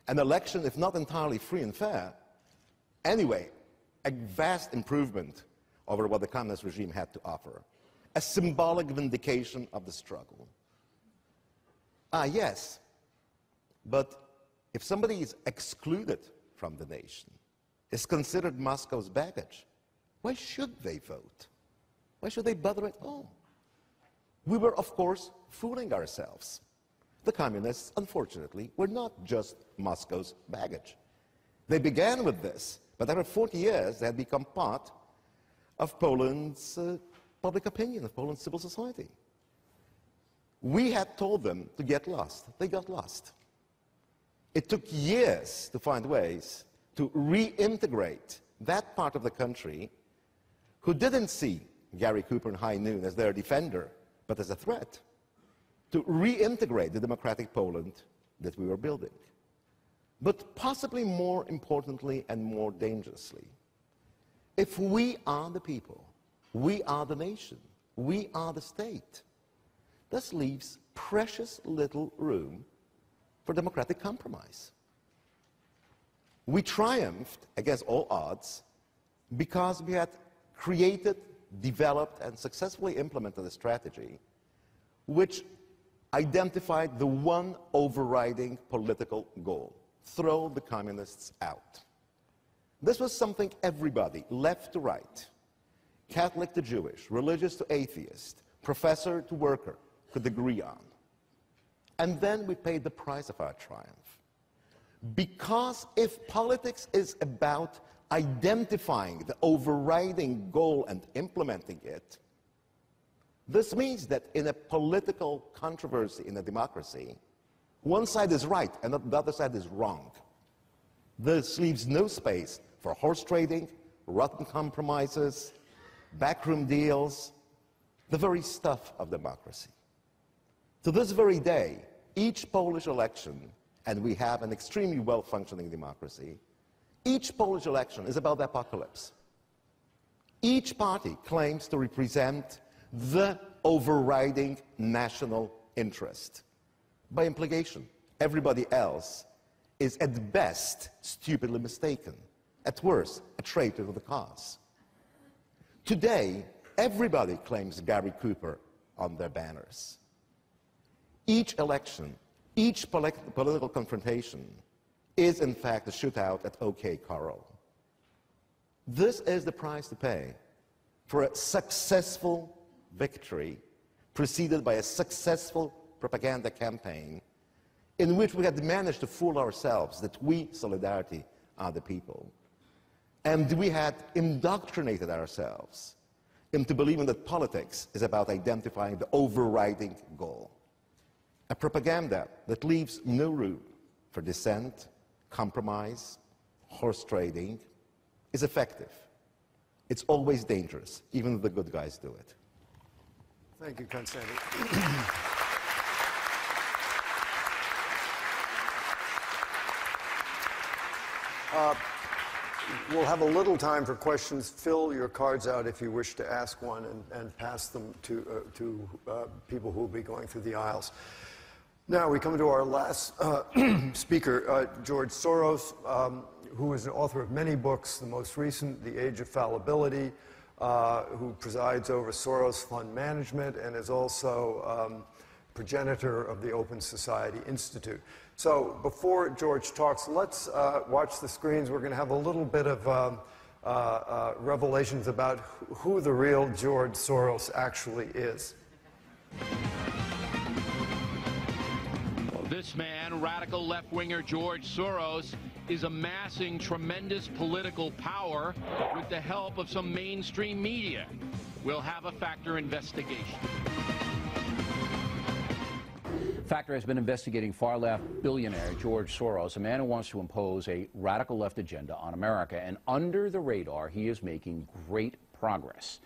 An election, if not entirely free and fair, anyway, a vast improvement over what the communist regime had to offer. A symbolic vindication of the struggle. Ah, yes, but if somebody is excluded from the nation, is considered Moscow's baggage, why should they vote? Why should they bother at all? We were, of course, fooling ourselves. The communists, unfortunately, were not just Moscow's baggage. They began with this, but after 40 years, they had become part of Poland's public opinion, of Poland's civil society. We had told them to get lost. They got lost. It took years to find ways to reintegrate that part of the country who didn't see Gary Cooper and High Noon as their defender, but as a threat, to reintegrate the democratic Poland that we were building. But possibly more importantly and more dangerously, if we are the people, we are the nation, we are the state, this leaves precious little room for democratic compromise. We triumphed against all odds because we had created, developed, and successfully implemented a strategy which identified the one overriding political goal: throw the communists out. This was something everybody, left to right, Catholic to Jewish, religious to atheist, professor to worker, could agree on. And then we paid the price of our triumph. Because if politics is about identifying the overriding goal and implementing it, this means that in a political controversy in a democracy, One side is right and the other side is wrong. This leaves no space for horse trading, rotten compromises, backroom deals, the very stuff of democracy. To this very day, each Polish election, and we have an extremely well-functioning democracy, each Polish election is about the apocalypse. Each party claims to represent the overriding national interest. By implication, everybody else is at best stupidly mistaken, at worst a traitor to the cause. Today, everybody claims Gary Cooper on their banners. Each election, each political confrontation is in fact a shootout at OK Corral. This is the price to pay for a successful victory preceded by a successful propaganda campaign in which we had managed to fool ourselves that we, Solidarity, are the people. And we had indoctrinated ourselves into believing that politics is about identifying the overriding goal. A propaganda that leaves no room for dissent, compromise, horse trading is effective. It's always dangerous, even if the good guys do it. Thank you, Konstantin. We'll have a little time for questions. Fill your cards out if you wish to ask one, and pass them to people who will be going through the aisles. Now we come to our last speaker, George Soros, who is an author of many books, the most recent, The Age of Fallibility, who presides over Soros Fund Management and is also progenitor of the Open Society Institute. So before George talks, let's watch the screens. We're going to have a little bit of revelations about who the real George Soros actually is. This man, radical left-winger George Soros, is amassing tremendous political power with the help of some mainstream media. We'll have a Factor investigation. Factor has been investigating far-left billionaire George Soros, a man who wants to impose a radical left agenda on America. And under the radar, he is making great progress.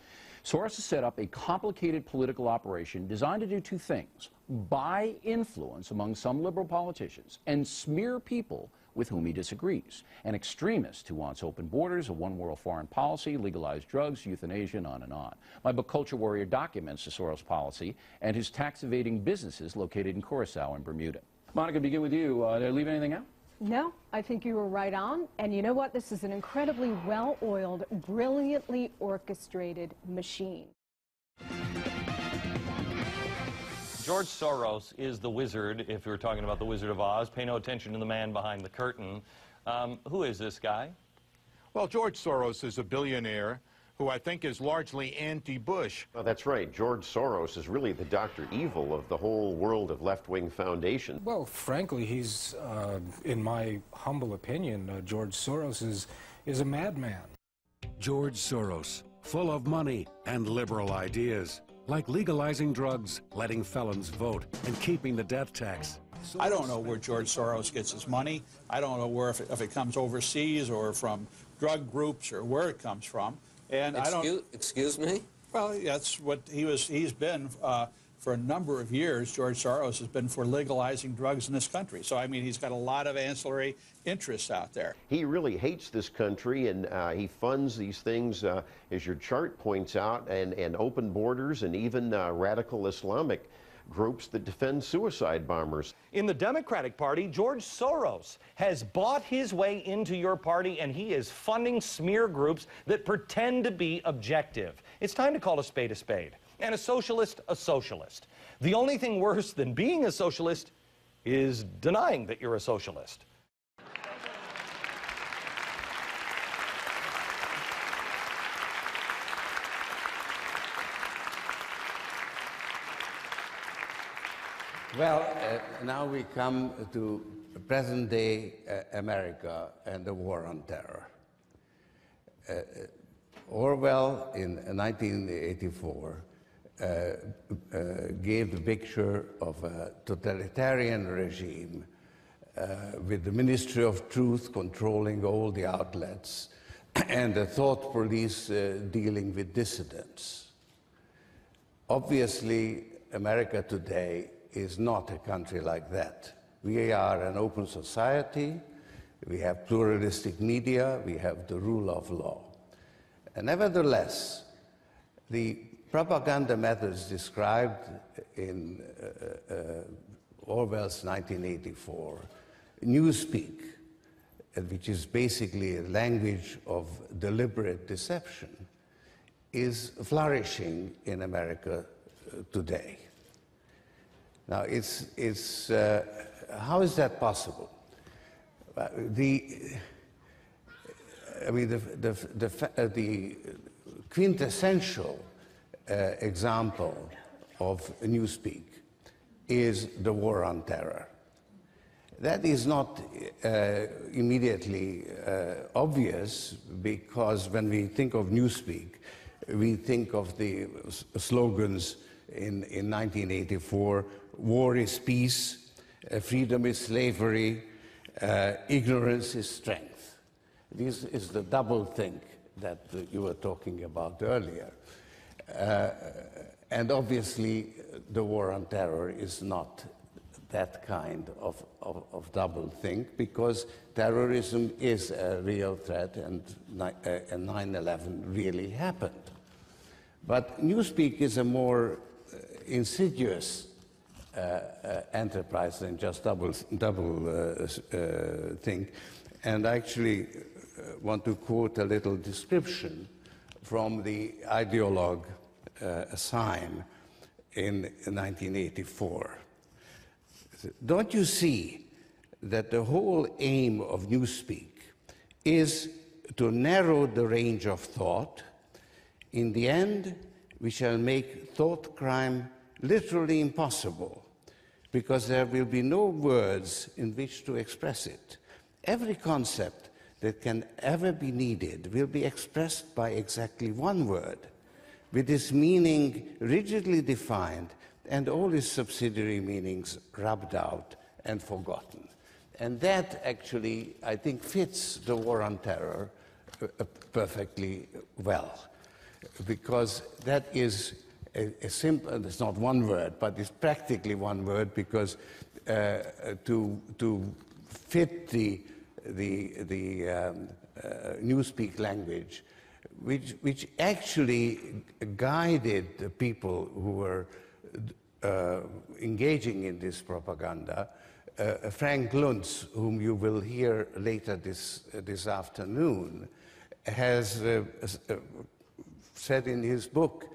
Soros has set up a complicated political operation designed to do two things: buy influence among some liberal politicians and smear people with whom he disagrees. An extremist who wants open borders, a one-world foreign policy, legalized drugs, euthanasia, and on and on. My book, Culture Warrior, documents the Soros policy and his tax-evading businesses located in Curacao and Bermuda. Monica, begin with you. Did I leave anything out? No, I think you were right on. And you know what? This is an incredibly well-oiled, brilliantly orchestrated machine. George Soros is the wizard, if you're talking about the Wizard of Oz. Pay no attention to the man behind the curtain. Who is this guy? Well, George Soros is a billionaire who I think is largely anti-Bush. Well, that's right. George Soros is really the Dr. Evil of the whole world of left-wing foundation. Well, frankly, he's, in my humble opinion, George Soros is a madman. George Soros, full of money and liberal ideas, like legalizing drugs, letting felons vote, and keeping the death tax. I don't know where George Soros gets his money. I don't know where, if it comes overseas or from drug groups or where it comes from. And Excuse me? Well, that's what he's been for a number of years. George Soros has been for legalizing drugs in this country. So, I mean, he's got a lot of ancillary interests out there. He really hates this country, and he funds these things, as your chart points out, and open borders and even radical Islamic groups that defend suicide bombers. In the Democratic Party, George Soros has bought his way into your party, and he is funding smear groups that pretend to be objective. It's time to call a spade, and a socialist a socialist. The only thing worse than being a socialist is denying that you're a socialist. Well, now we come to present-day America and the war on terror. Orwell, in 1984, gave the picture of a totalitarian regime with the Ministry of Truth controlling all the outlets and the thought police dealing with dissidents. Obviously, America today is not a country like that. We are an open society, we have pluralistic media, we have the rule of law. And nevertheless, the propaganda methods described in Orwell's 1984, newspeak, which is basically a language of deliberate deception, is flourishing in America today. Now, how is that possible? The quintessential example of newspeak is the war on terror. That is not immediately obvious, because when we think of newspeak, we think of the slogans in 1984, war is peace, freedom is slavery, ignorance is strength. This is the double think that you were talking about earlier. And obviously, the war on terror is not that kind of double think, because terrorism is a real threat, and 9/11 really happened. But newspeak is a more insidious enterprise than just double think. And I actually want to quote a little description from the ideologue Syme in 1984. Don't you see that the whole aim of newspeak is to narrow the range of thought? In the end, we shall make thought crime literally impossible, because there will be no words in which to express it. Every concept that can ever be needed will be expressed by exactly one word, with its meaning rigidly defined and all its subsidiary meanings rubbed out and forgotten. And that actually, I think, fits the war on terror perfectly well, because that is a simple, it's not one word, but it's practically one word, because to fit the newspeak language, which actually guided the people who were engaging in this propaganda. Frank Luntz, whom you will hear later this afternoon, has said in his book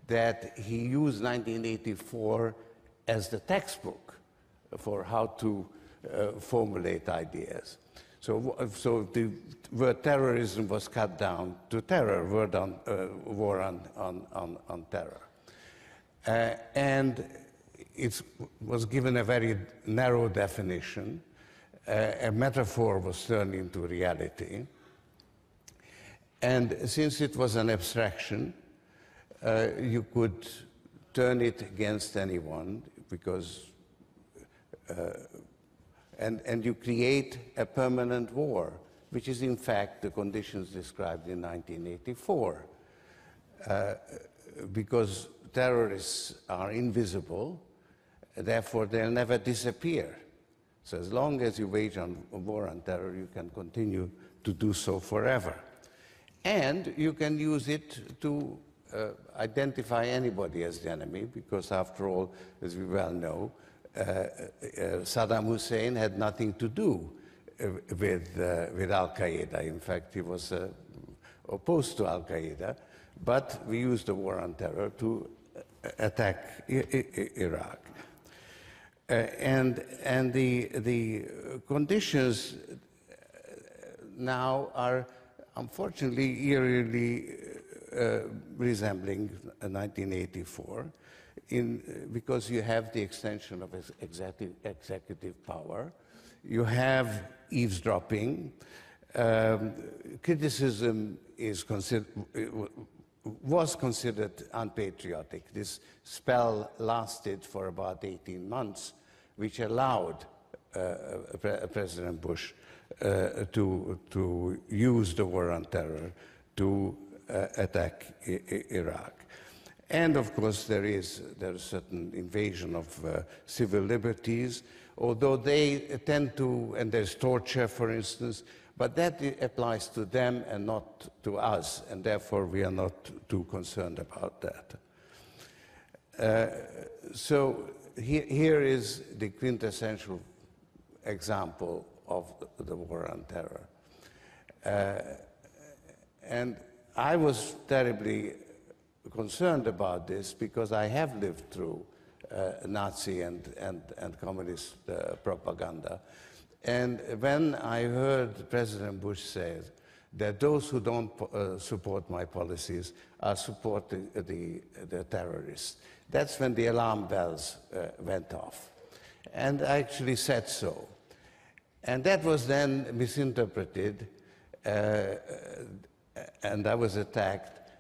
that he used 1984 as the textbook for how to formulate ideas. So the word terrorism was cut down to terror, war on terror. And it was given a very narrow definition. A metaphor was turned into reality. And since it was an abstraction, you could turn it against anyone, because and you create a permanent war, which is in fact the conditions described in 1984. Because terrorists are invisible, therefore they'll never disappear. So as long as you wage a war on terror, you can continue to do so forever. And you can use it to identify anybody as the enemy, because after all, as we well know, Saddam Hussein had nothing to do with Al-Qaeda. In fact, he was opposed to Al-Qaeda, but we used the war on terror to attack Iraq. And the conditions now are unfortunately eerily resembling 1984, because you have the extension of executive power, you have eavesdropping, criticism is was considered unpatriotic. This spell lasted for about 18 months, which allowed President Bush to use the war on terror to attack Iraq. And of course, there is a certain invasion of civil liberties, although they tend to, and there's torture, for instance, but that applies to them and not to us, and therefore we are not too concerned about that. So here is the quintessential example of the war on terror. And I was terribly concerned about this because I have lived through Nazi and communist propaganda. And when I heard President Bush say that those who don't support my policies are supporting the terrorists, that's when the alarm bells went off. And I actually said so. And that was then misinterpreted, and I was attacked.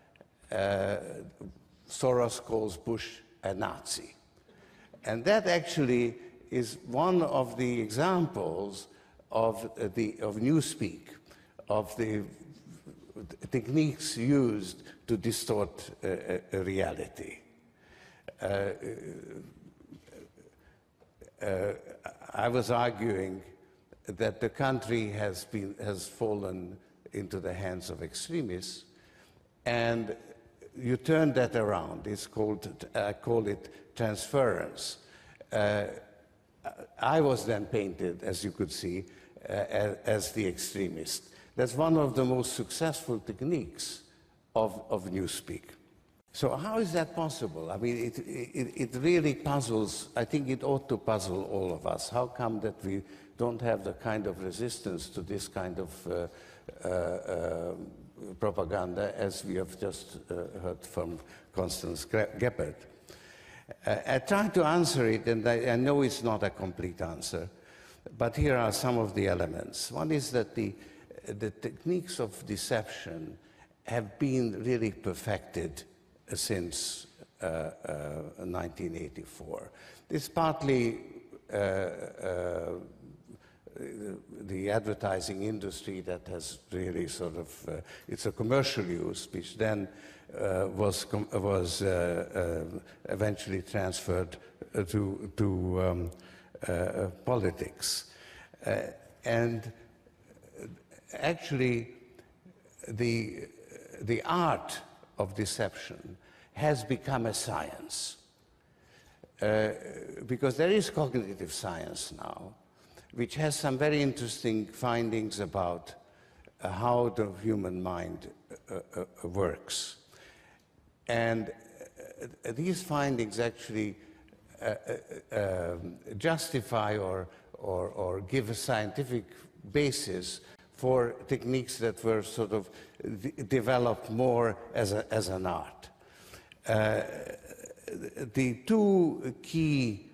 Soros calls Bush a Nazi. And that actually is one of the examples of newspeak, of the techniques used to distort reality. I was arguing that the country has fallen into the hands of extremists, and you turn that around. It's called, I call it transference. I was then painted, as you could see, as the extremist. That's one of the most successful techniques of newspeak. So how is that possible? I mean, it really puzzles, I think it ought to puzzle all of us. How come that we don't have the kind of resistance to this kind of propaganda as we have just heard from Constance Geppert? I tried to answer it, and I know it's not a complete answer, but here are some of the elements. One is that the techniques of deception have been really perfected since 1984. It's partly the advertising industry that has really sort of, it's a commercial use, which then was eventually transferred to politics. And actually, the art of deception has become a science. Because there is cognitive science now, which has some very interesting findings about how the human mind works. And these findings actually justify or give a scientific basis for techniques that were sort of developed more as an art. The two key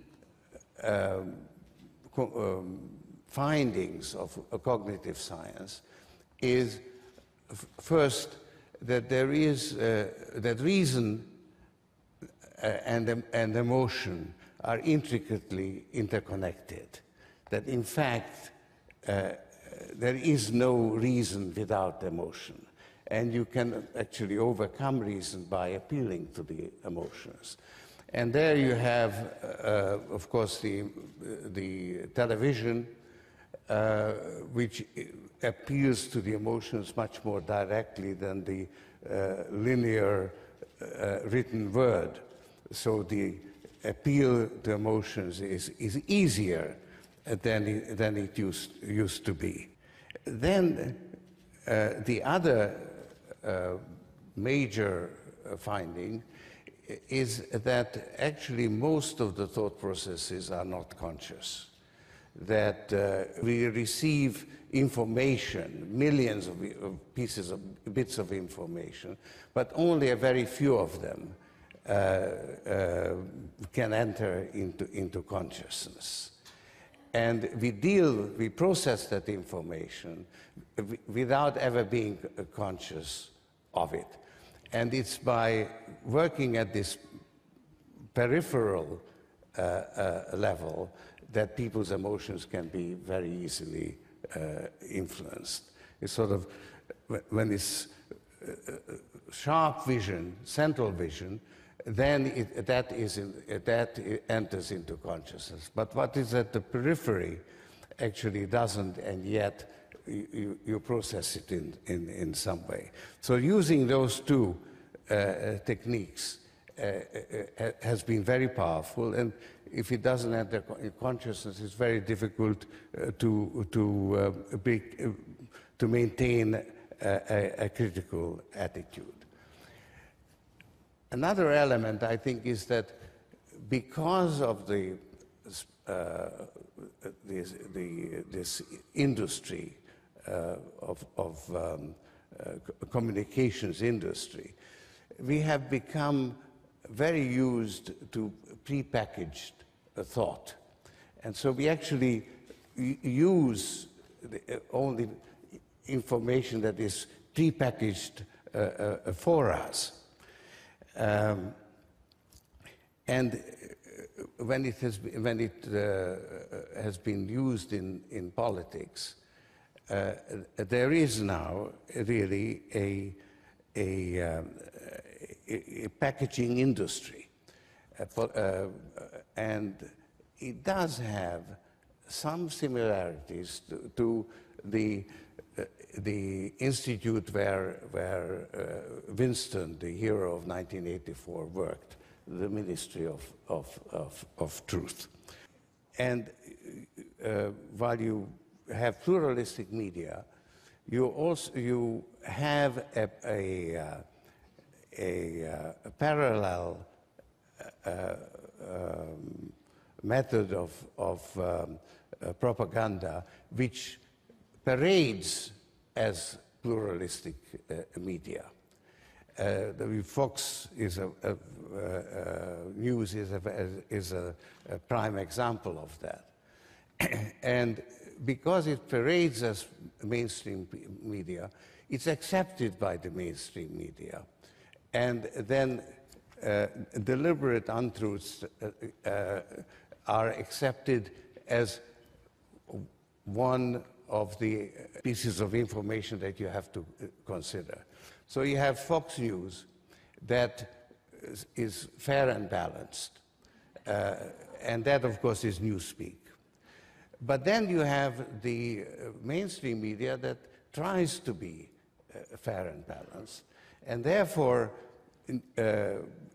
findings of cognitive science is first that there is that reason and emotion are intricately interconnected. That in fact there is no reason without emotion, and you can actually overcome reason by appealing to the emotions. And there you have, of course, the television, which appeals to the emotions much more directly than the linear written word. So the appeal to emotions is easier than it used to be. Then the other major finding is that actually most of the thought processes are not conscious. That we receive information, millions of bits of information, but only a very few of them can enter into consciousness. And we process that information without ever being conscious of it. And it's by working at this peripheral level that people's emotions can be very easily influenced. It's sort of, when it's sharp vision, central vision, then that enters into consciousness. But what is at the periphery actually doesn't, and yet you process it in some way. So using those two techniques has been very powerful, and if it doesn't enter consciousness, it's very difficult to maintain a critical attitude. Another element, I think, is that because of this industry of communications industry, we have become very used to prepackaged thought. And so we actually use only information that is prepackaged for us. And when it has been used in politics, there is now really a packaging industry, and it does have some similarities to the institute where Winston, the hero of 1984, worked, the Ministry of Truth. And while you have pluralistic media, you have a parallel method of propaganda which parades as pluralistic media. The Fox News is a prime example of that. And because it parades as mainstream media, it's accepted by the mainstream media. And then deliberate untruths are accepted as one of the pieces of information that you have to consider. So you have Fox News that is fair and balanced, and that, of course, is newspeak. But then you have the mainstream media that tries to be fair and balanced, and therefore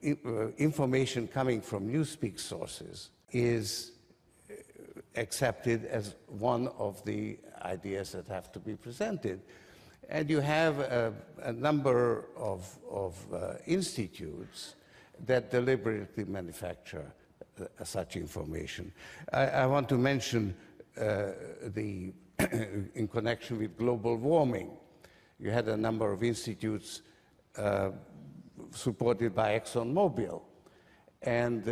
information coming from newspeak sources is accepted as one of the ideas that have to be presented. And you have a number of institutes that deliberately manufacture such information. I want to mention in connection with global warming, you had a number of institutes supported by ExxonMobil. And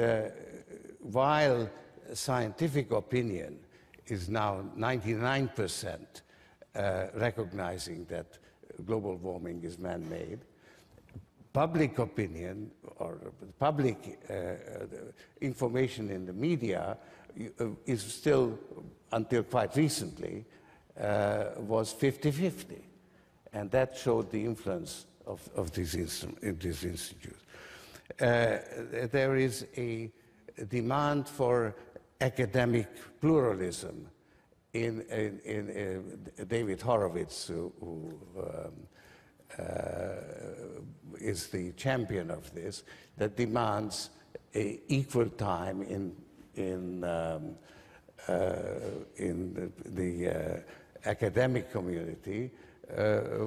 while scientific opinion is now 99% recognizing that global warming is man-made, public opinion or public information in the media is still, until quite recently, was 50-50. And that showed the influence of these institutes. There is a demand for academic pluralism in David Horowitz, who is the champion of this, that demands equal time in the academic community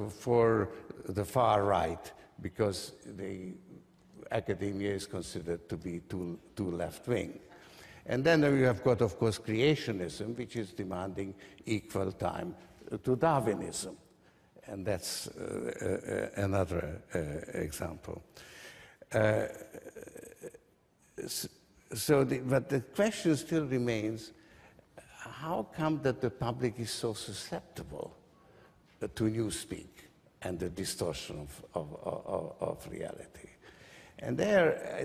for the far right, because the academia is considered to be too left-wing. And then you have got, of course, creationism, which is demanding equal time to Darwinism. And that's another example. But the question still remains, how come that the public is so susceptible to newspeak and the distortion of reality. And there,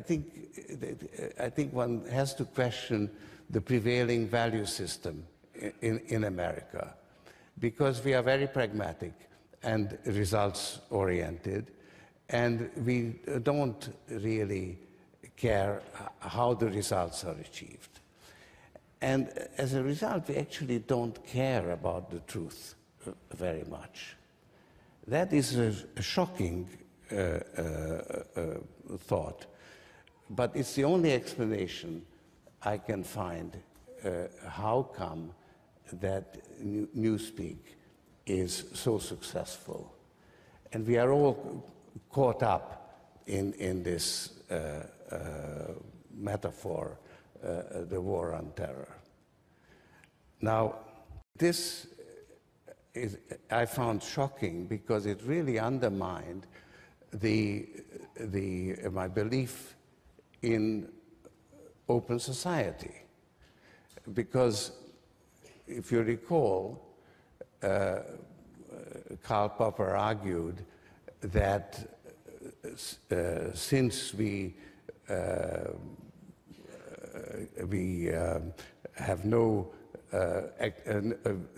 I think one has to question the prevailing value system in America, because we are very pragmatic and results-oriented, and we don't really care how the results are achieved. And as a result, we actually don't care about the truth very much. That is a shocking thought, but it's the only explanation I can find how come that Newspeak is so successful. And we are all caught up in this metaphor, the war on terror. Now, this I found shocking because it really undermined my belief in open society. Because if you recall, Karl Popper argued that since we have no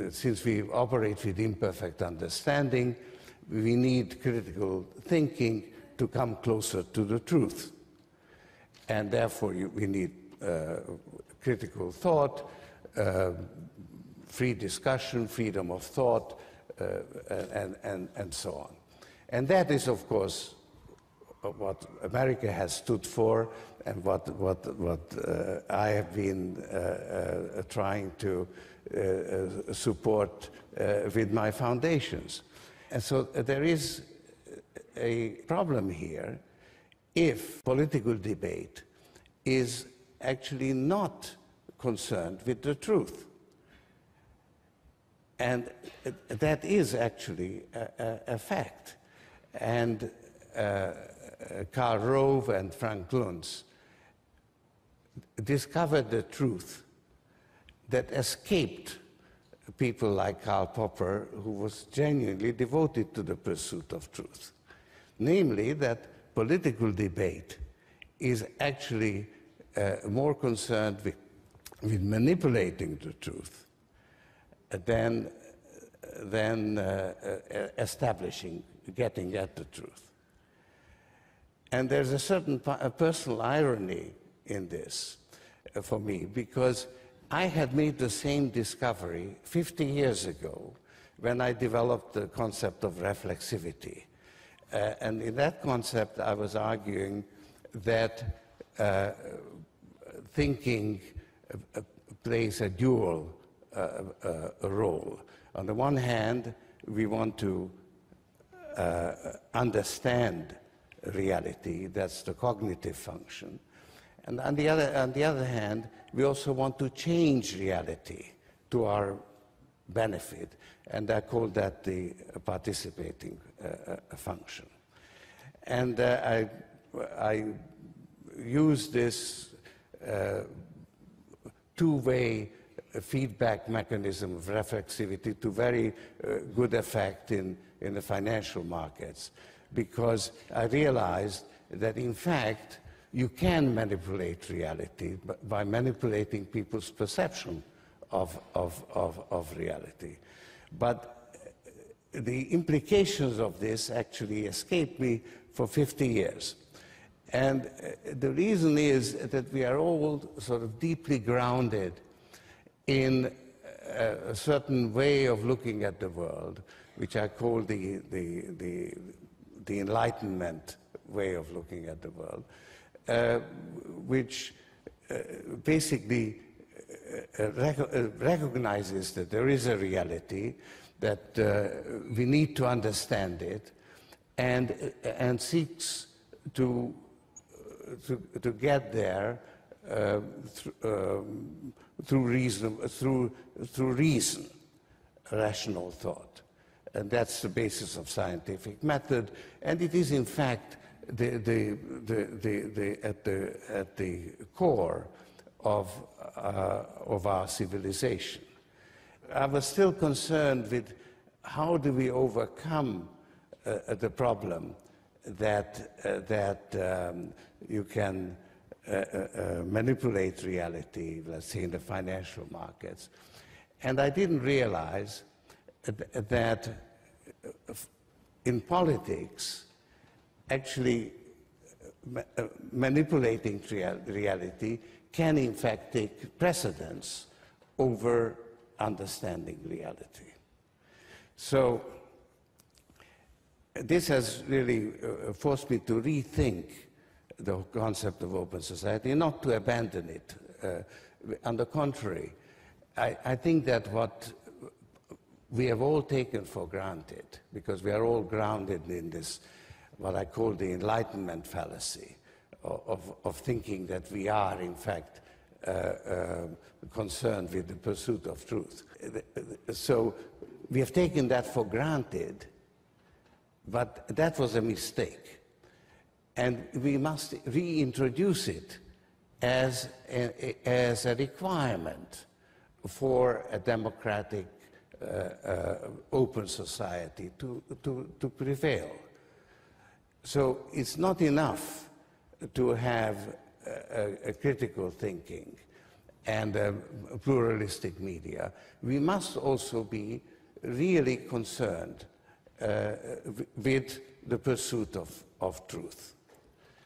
since we operate with imperfect understanding, we need critical thinking to come closer to the truth. And therefore, we need critical thought, free discussion, freedom of thought, and so on. And that is, of course, what America has stood for, and what I have been trying to support with my foundations. And so there is a problem here if political debate is actually not concerned with the truth. And that is actually a fact. And Karl Rove and Frank Luntz discovered the truth that escaped people like Karl Popper, who was genuinely devoted to the pursuit of truth. Namely, that political debate is actually more concerned with manipulating the truth than establishing, getting at the truth. And there's a certain personal irony in this for me, because I had made the same discovery 50 years ago when I developed the concept of reflexivity. And in that concept, I was arguing that thinking plays a dual role. On the one hand, we want to understand reality, that's the cognitive function. And on the other hand, we also want to change reality to our benefit, and I call that the participating function. And I use this two-way feedback mechanism of reflexivity to very good effect in the financial markets, because I realized that, in fact, you can manipulate reality by manipulating people's perception of reality. But the implications of this actually escaped me for 50 years. And the reason is that we are all sort of deeply grounded in a certain way of looking at the world, which I call the Enlightenment way of looking at the world, which basically recognizes that there is a reality, that we need to understand it, and seeks to get there through reason, rational thought. And that's the basis of scientific method, and it is in fact at the core of our civilization. I was still concerned with how do we overcome the problem that you can manipulate reality, let's say in the financial markets. And I didn't realize that in politics, actually manipulating reality can in fact take precedence over understanding reality. So this has really forced me to rethink the concept of open society, not to abandon it. On the contrary, I think that what we have all taken for granted, because we are all grounded in this, what I call the Enlightenment fallacy, of thinking that we are, in fact, concerned with the pursuit of truth. So we have taken that for granted, but that was a mistake. And we must reintroduce it as a requirement for a democratic, open society to prevail. So it's not enough to have a critical thinking and a pluralistic media. We must also be really concerned with the pursuit of truth.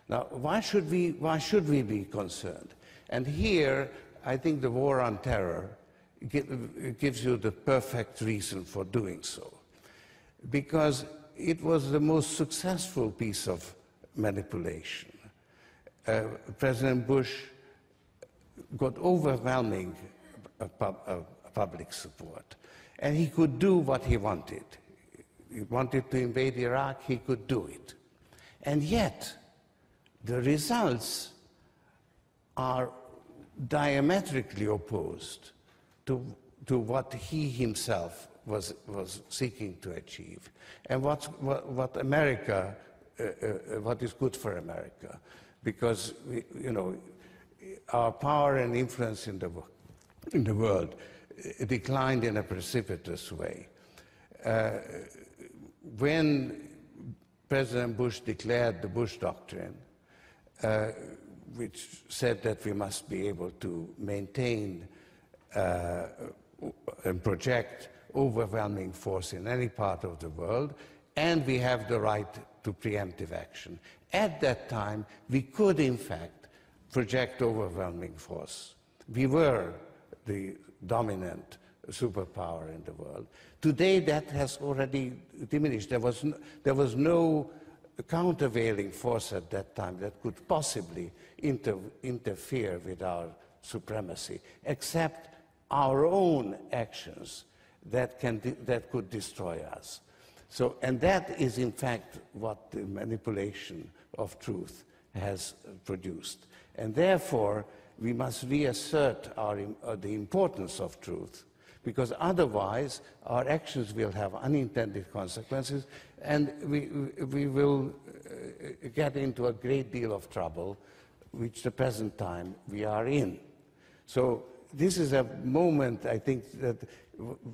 Now, why should we be concerned? And here, I think the war on terror gives you the perfect reason for doing so. Because it was the most successful piece of manipulation. President Bush got overwhelming public support. And he could do what he wanted. He wanted to invade Iraq, he could do it. And yet, the results are diametrically opposed to what he himself was seeking to achieve, and what America, what is good for America, because our power and influence in the world declined in a precipitous way. When President Bush declared the Bush Doctrine, which said that we must be able to maintain and project overwhelming force in any part of the world, and we have the right to preemptive action. At that time, we could, in fact, project overwhelming force. We were the dominant superpower in the world. Today, that has already diminished. There was no countervailing force at that time that could possibly interfere with our supremacy, except our own actions that could destroy us. So, and that is in fact what the manipulation of truth has produced. And therefore, we must reassert the importance of truth, because otherwise our actions will have unintended consequences, and we will get into a great deal of trouble, which the present time we are in. So this is a moment, I think, that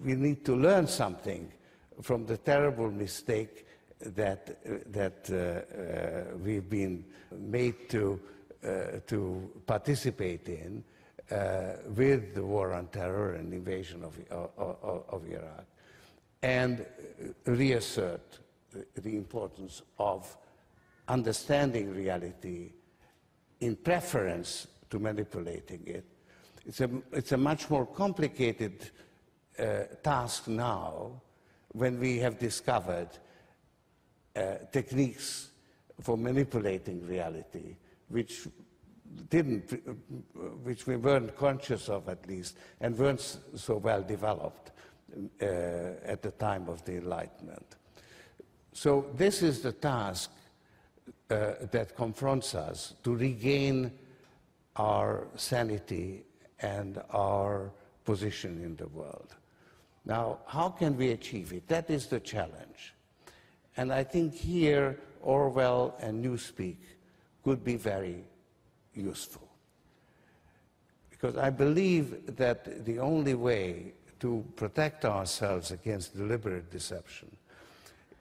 we need to learn something from the terrible mistake that we've been made to participate in with the war on terror and invasion of Iraq, and reassert the importance of understanding reality in preference to manipulating it. It's a much more complicated task now, when we have discovered techniques for manipulating reality, which we weren't conscious of, at least, and weren't so well developed at the time of the Enlightenment. So this is the task that confronts us, to regain our sanity and our position in the world. Now, how can we achieve it? That is the challenge. And I think here Orwell and Newspeak could be very useful. Because I believe that the only way to protect ourselves against deliberate deception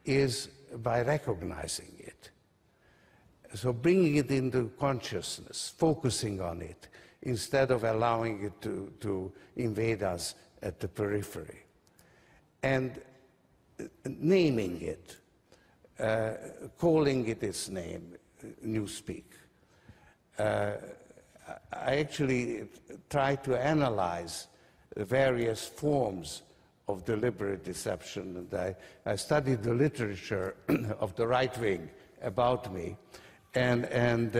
is by recognizing it. So bringing it into consciousness, focusing on it, instead of allowing it to invade us at the periphery. And naming it, calling it its name, newspeak. I actually try to analyze the various forms of deliberate deception, and I studied the literature of the right wing about me, and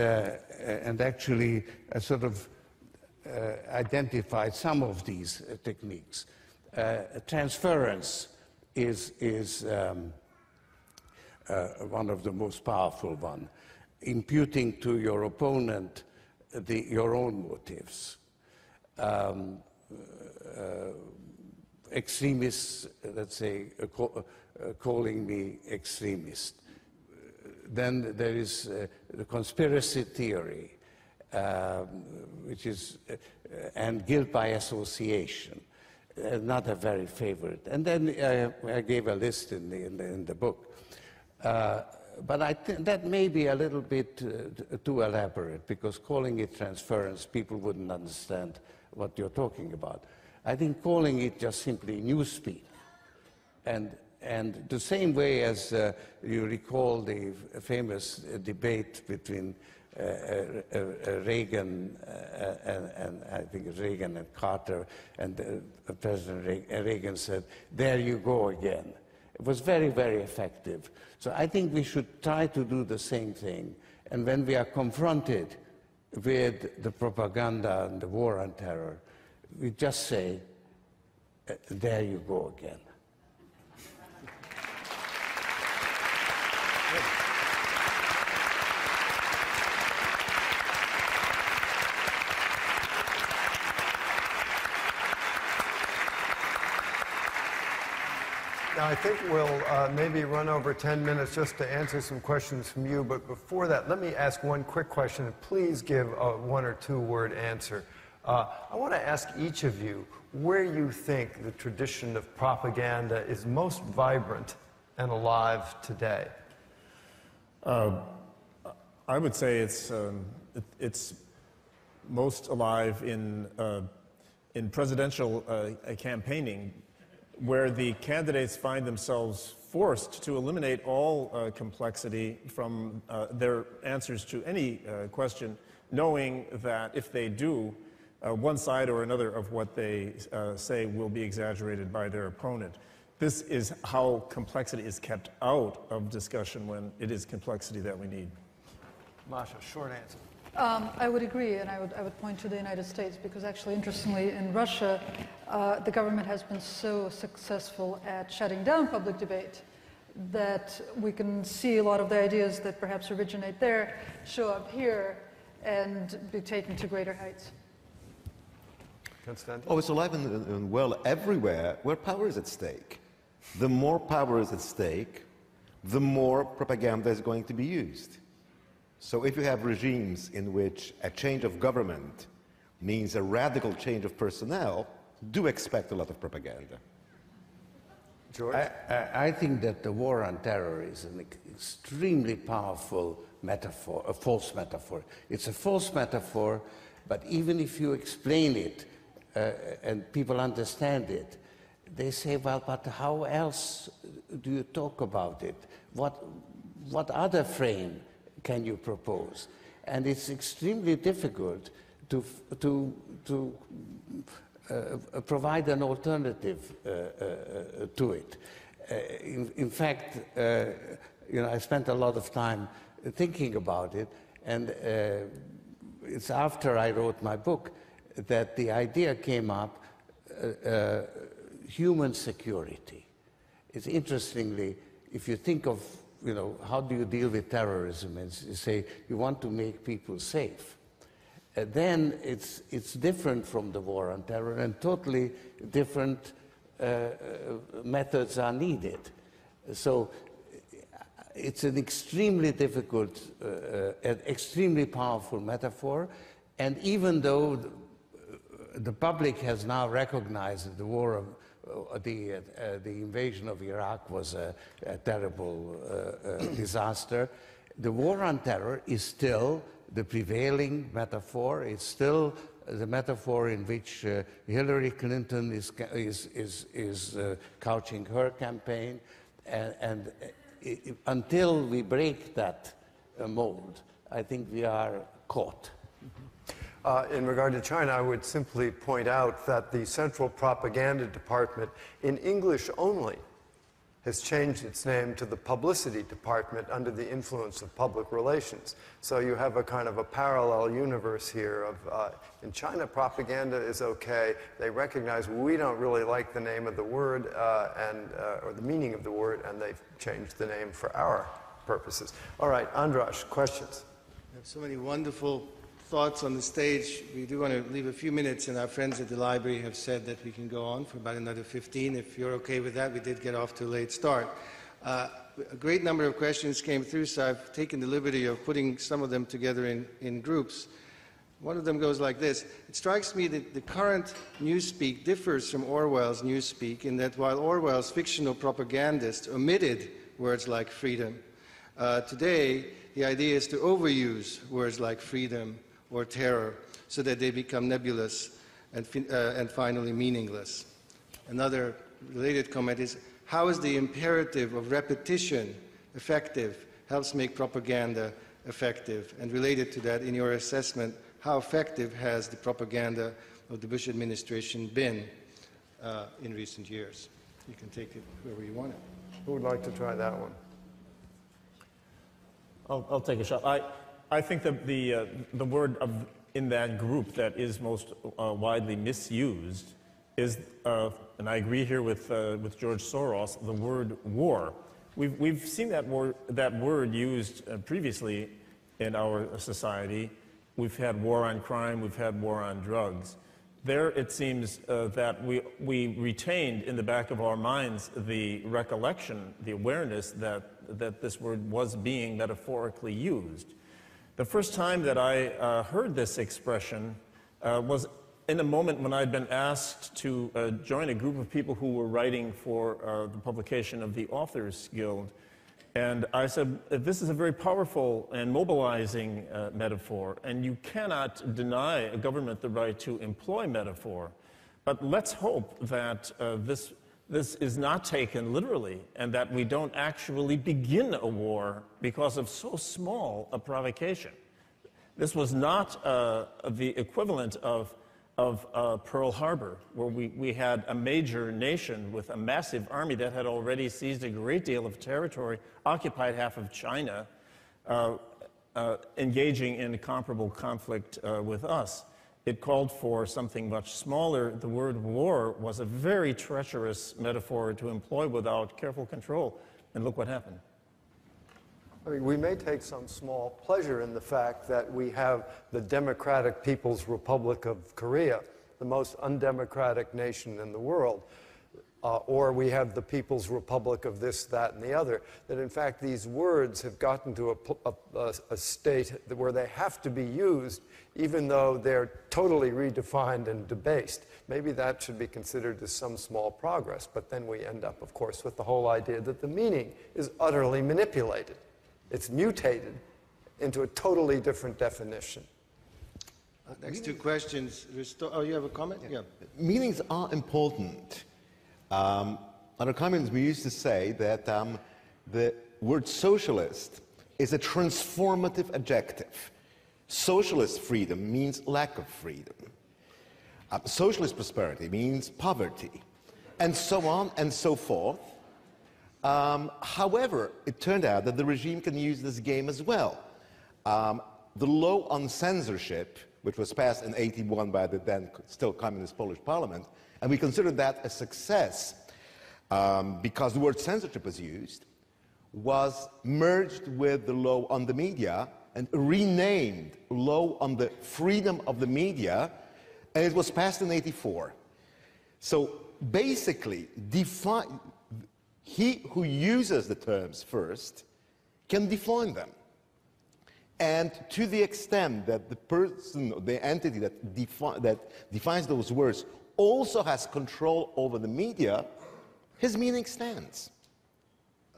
actually sort of identified some of these techniques. Transference is one of the most powerful ones. Imputing to your opponent your own motives. Extremists, let's say, calling me extremist. Then there is the conspiracy theory, which is, and guilt by association. Not a very favorite. And then I gave a list in the book. But I think that may be a little bit too elaborate, because calling it transference, people wouldn't understand what you're talking about. I think calling it just simply newspeak, and the same way as you recall the famous debate between Reagan and I think it was Reagan and Carter, and President Reagan said, "There you go again." It was very, very effective. So I think we should try to do the same thing. And when we are confronted with the propaganda and the war on terror, we just say, "There you go again." Now, I think we'll maybe run over 10 minutes just to answer some questions from you. But before that, let me ask one quick question, and please give a one or two word answer. I want to ask each of you where you think the tradition of propaganda is most vibrant and alive today. I would say it's most alive in presidential campaigning, where the candidates find themselves forced to eliminate all complexity from their answers to any question, knowing that if they do, one side or another of what they say will be exaggerated by their opponent. This is how complexity is kept out of discussion when it is complexity that we need. Masha, short answer. I would agree, and I would point to the United States, because actually, interestingly, in Russia, the government has been so successful at shutting down public debate that we can see a lot of the ideas that perhaps originate there show up here and be taken to greater heights. Constantine? Oh, it's alive and well everywhere where power is at stake. The more power is at stake, the more propaganda is going to be used. So if you have regimes in which a change of government means a radical change of personnel, do expect a lot of propaganda. George? I think that the war on terror is an extremely powerful metaphor, a false metaphor. It's a false metaphor, but even if you explain it and people understand it, they say, well, but how else do you talk about it? What other frame can you propose? And it's extremely difficult to provide an alternative to it. In fact, I spent a lot of time thinking about it, and it's after I wrote my book that the idea came up, human security. It's interestingly, if you think of, how do you deal with terrorism, and you say you want to make people safe, then it's different from the war on terror, and totally different methods are needed. So it's an extremely difficult, an extremely powerful metaphor, and even though the public has now recognized that the war the invasion of Iraq was a terrible disaster. The war on terror is still the prevailing metaphor. It's still the metaphor in which Hillary Clinton is couching her campaign. And until we break that mold, I think we are caught. In regard to China, I would simply point out that the Central Propaganda Department, in English only, has changed its name to the Publicity Department under the influence of public relations. So you have a kind of a parallel universe here of, in China, propaganda is okay. They recognize we don't really like the name of the word or the meaning of the word, and they've changed the name for our purposes. All right, Andras, questions? We have so many wonderful thoughts on the stage. We do want to leave a few minutes, and our friends at the library have said that we can go on for about another 15. If you're okay with that, we did get off to a late start. A great number of questions came through, so I've taken the liberty of putting some of them together in groups. One of them goes like this. It strikes me that the current newspeak differs from Orwell's newspeak in that while Orwell's fictional propagandists omitted words like freedom, today the idea is to overuse words like freedom or terror, so that they become nebulous and finally meaningless. Another related comment is, how is the imperative of repetition effective, helps make propaganda effective? And related to that, in your assessment, how effective has the propaganda of the Bush administration been in recent years? You can take it wherever you want it. Who would like to try that one? I'll take a shot. I think that the word in that group that is most widely misused is, and I agree here with George Soros, the word war. We've seen that word used previously in our society. We've had war on crime, we've had war on drugs. There it seems that we retained in the back of our minds the recollection, the awareness that this word was being metaphorically used. The first time that I heard this expression was in a moment when I'd been asked to join a group of people who were writing for the publication of the Authors Guild. And I said, this is a very powerful and mobilizing metaphor, and you cannot deny a government the right to employ metaphor. But let's hope that this is not taken literally, and that we don't actually begin a war because of so small a provocation. This was not the equivalent of Pearl Harbor, where we had a major nation with a massive army that had already seized a great deal of territory, occupied half of China, engaging in a comparable conflict with us. It called for something much smaller. The word war was a very treacherous metaphor to employ without careful control. And look what happened. I mean, we may take some small pleasure in the fact that we have the Democratic People's Republic of Korea, the most undemocratic nation in the world, or we have the People's Republic of this, that, and the other, that in fact these words have gotten to a state where they have to be used even though they're totally redefined and debased. Maybe that should be considered as some small progress, but then we end up, of course, with the whole idea that the meaning is utterly manipulated. It's mutated into a totally different definition. Next two questions. Oh, you have a comment? Yeah. Meanings are important. Under communism, we used to say that the word socialist is a transformative adjective. Socialist freedom means lack of freedom. Socialist prosperity means poverty, and so on and so forth. However, it turned out that the regime can use this game as well. The law on censorship, which was passed in '81 by the then still communist Polish parliament, and we considered that a success because the word censorship was used, was merged with the law on the media and renamed law on the freedom of the media, and it was passed in '84. So basically, he who uses the terms first can define them. And to the extent that the person, the entity that defines those words also has control over the media, his meaning stands.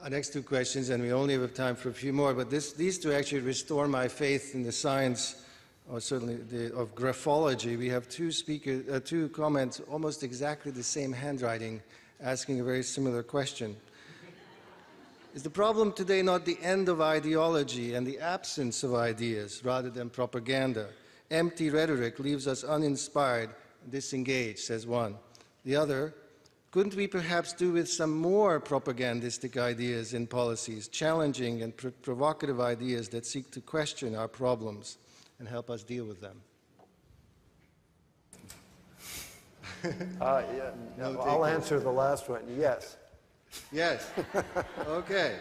Our next two questions, and we only have time for a few more, but these two actually restore my faith in the science, or certainly of graphology. We have two comments, almost exactly the same handwriting, asking a very similar question. Is the problem today not the end of ideology and the absence of ideas rather than propaganda? Empty rhetoric leaves us uninspired, disengaged, says one. The other, couldn't we perhaps do with some more propagandistic ideas in policies, challenging and provocative ideas that seek to question our problems and help us deal with them? I'll answer the last one, yes. Yes. Okay.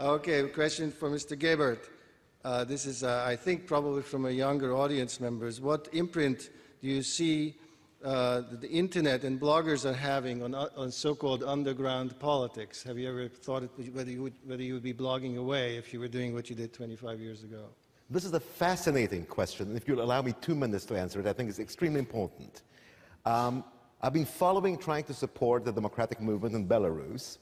Okay, question for Mr. Gebert. This is, I think, probably from a younger audience members. What imprint do you see the internet and bloggers are having on so-called underground politics? Have you ever thought whether you would be blogging away if you were doing what you did 25 years ago? This is a fascinating question. If you'll allow me 2 minutes to answer it, I think it's extremely important. I've been trying to support the democratic movement in Belarus,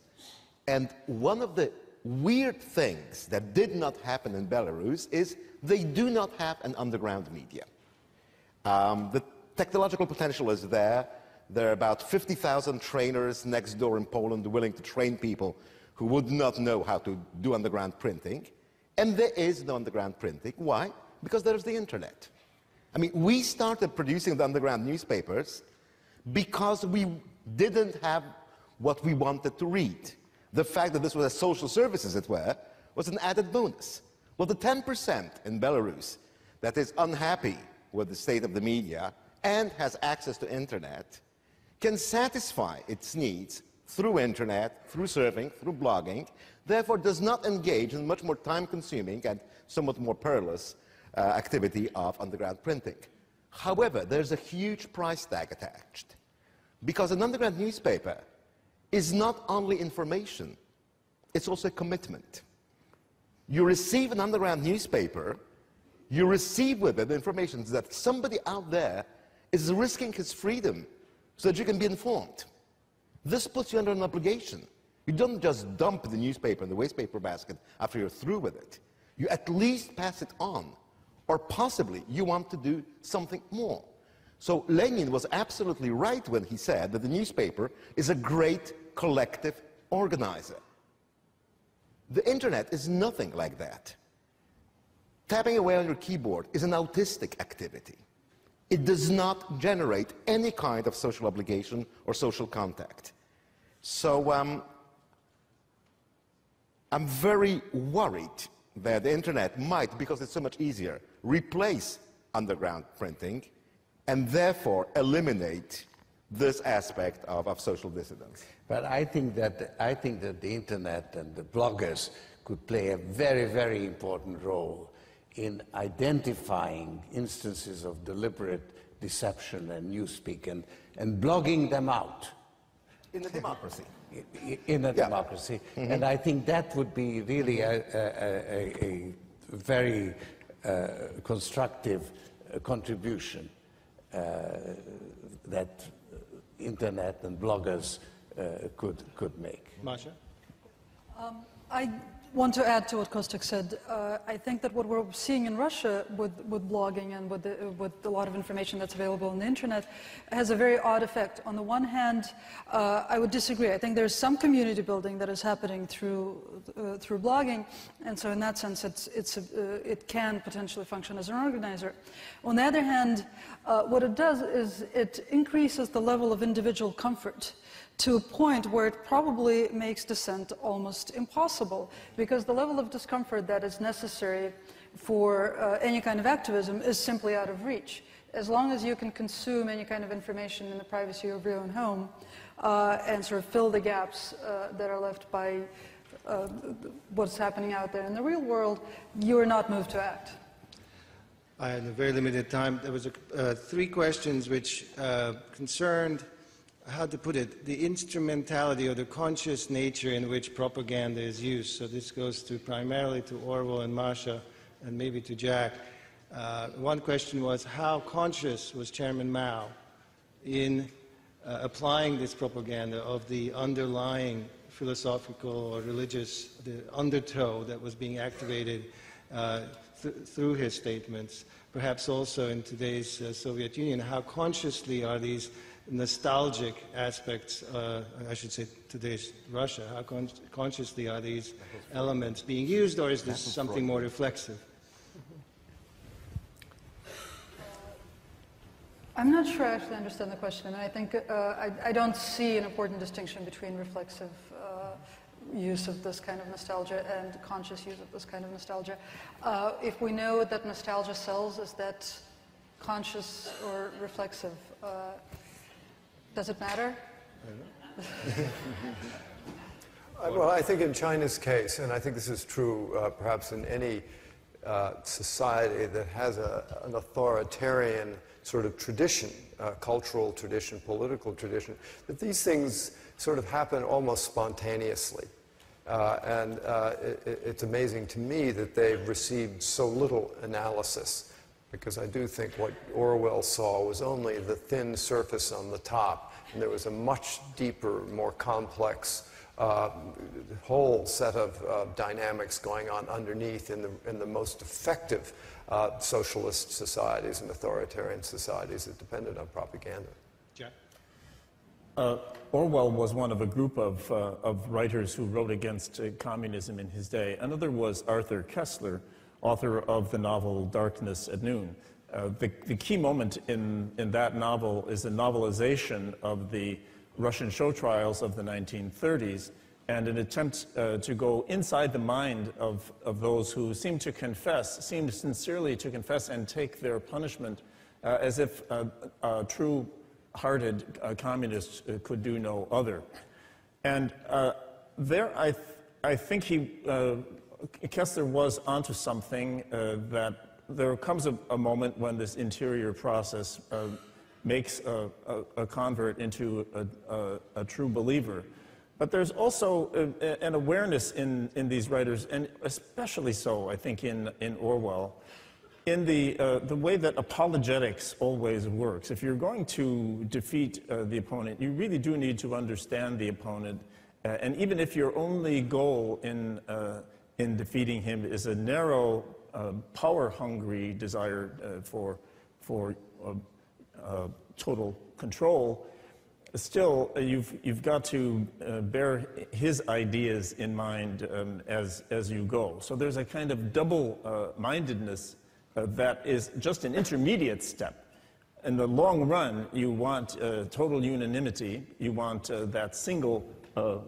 and one of the weird things that did not happen in Belarus is they do not have an underground media. The technological potential is there. There are about 50,000 trainers next door in Poland willing to train people who would not know how to do underground printing, and there is no underground printing. Why? Because there's the internet. I mean, we started producing the underground newspapers because we didn't have what we wanted to read. The fact that this was a social service, as it were, was an added bonus. Well, the 10% in Belarus that is unhappy with the state of the media and has access to internet can satisfy its needs through internet, through surfing, through blogging, therefore does not engage in much more time-consuming and somewhat more perilous activity of underground printing. However, there's a huge price tag attached, because an underground newspaper is not only information, it's also a commitment. You receive an underground newspaper, you receive with it information that somebody out there is risking his freedom so that you can be informed. This puts you under an obligation. You don't just dump the newspaper in the wastepaper basket after you're through with it. You at least pass it on. Or possibly you want to do something more. So Lenin was absolutely right when he said that the newspaper is a great collective organizer. The internet is nothing like that. Tapping away on your keyboard is an autistic activity. It does not generate any kind of social obligation or social contact. So I'm very worried that the internet might, because it's so much easier, replace underground printing and therefore eliminate this aspect of social dissidence. But I think that the internet and the bloggers could play a very, very important role in identifying instances of deliberate deception and newspeak and blogging them out. In a democracy. In a democracy. Mm-hmm. And I think that would be really a very constructive contribution that internet and bloggers could make. Masha? I want to add to what Kostek said. I think that what we're seeing in Russia with blogging and with a lot of information that's available on the internet has a very odd effect. On the one hand, I would disagree. I think there's some community building that is happening through blogging, and so in that sense, it can potentially function as an organizer. On the other hand, what it does is it increases the level of individual comfort to a point where it probably makes dissent almost impossible, because the level of discomfort that is necessary for any kind of activism is simply out of reach. As long as you can consume any kind of information in the privacy of your own home and sort of fill the gaps that are left by what's happening out there in the real world, you are not moved to act. I had a very limited time. There was 3 questions which concerned, how to put it, the instrumentality or the conscious nature in which propaganda is used. So this goes primarily to Orwell and Masha and maybe to Jack. One question was, how conscious was Chairman Mao in applying this propaganda of the underlying philosophical or religious, the undertow that was being activated through his statements, perhaps also in today's Soviet Union. How consciously are these nostalgic aspects, I should say today's Russia, how consciously are these elements being used, or is this something more reflexive? I'm not sure I actually understand the question. I think I don't see an important distinction between reflexive use of this kind of nostalgia and conscious use of this kind of nostalgia. If we know that nostalgia sells, is that conscious or reflexive? Does it matter? Well, I think in China's case, and I think this is true perhaps in any society that has an authoritarian sort of tradition, cultural tradition, political tradition, that these things sort of happen almost spontaneously. It's amazing to me that they've received so little analysis, because I do think what Orwell saw was only the thin surface on the top, and there was a much deeper, more complex whole set of dynamics going on underneath in the most effective socialist societies and authoritarian societies that depended on propaganda. Jack? Orwell was one of a group of writers who wrote against communism in his day. Another was Arthur Koestler, author of the novel Darkness at Noon. The key moment in that novel is a novelization of the Russian show trials of the 1930s, and an attempt to go inside the mind of those who seemed sincerely to confess and take their punishment as if true-hearted communists could do no other. And there I think Koestler was onto something, that there comes a moment when this interior process makes a convert into a true believer. But there's also an awareness in these writers, and especially so, I think, in Orwell, in the way that apologetics always works. If you're going to defeat the opponent, you really do need to understand the opponent. And even if your only goal in defeating him is a narrow, power-hungry desire for total control, still you've got to bear his ideas in mind as you go. So there's a kind of double-mindedness that is just an intermediate step. In the long run, you want total unanimity. You want that single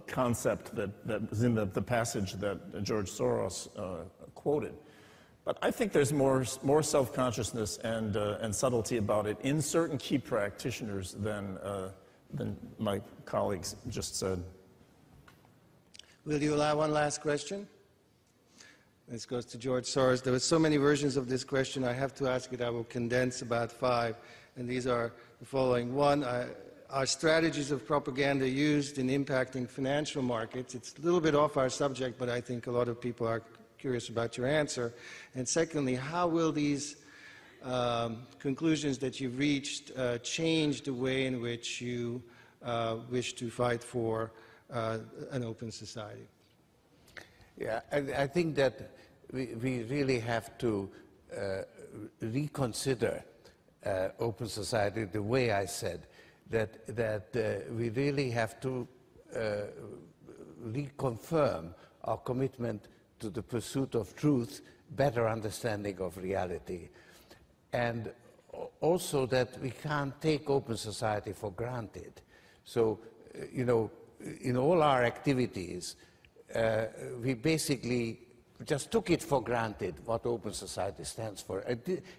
concept that was in the passage that George Soros quoted. But I think there's more self-consciousness and subtlety about it in certain key practitioners than my colleagues just said. Will you allow one last question? This goes to George Soros. There were so many versions of this question, I have to ask it. I will condense about 5, and these are the following. 1, are strategies of propaganda used in impacting financial markets? It's a little bit off our subject, but I think a lot of people are curious about your answer. And secondly, how will these conclusions that you've reached change the way in which you wish to fight for an open society? Yeah, I think that we really have to reconsider open society the way I said, that we really have to reconfirm our commitment to the pursuit of truth, better understanding of reality, and also that we can't take open society for granted. So, you know, in all our activities, we basically just took it for granted what open society stands for.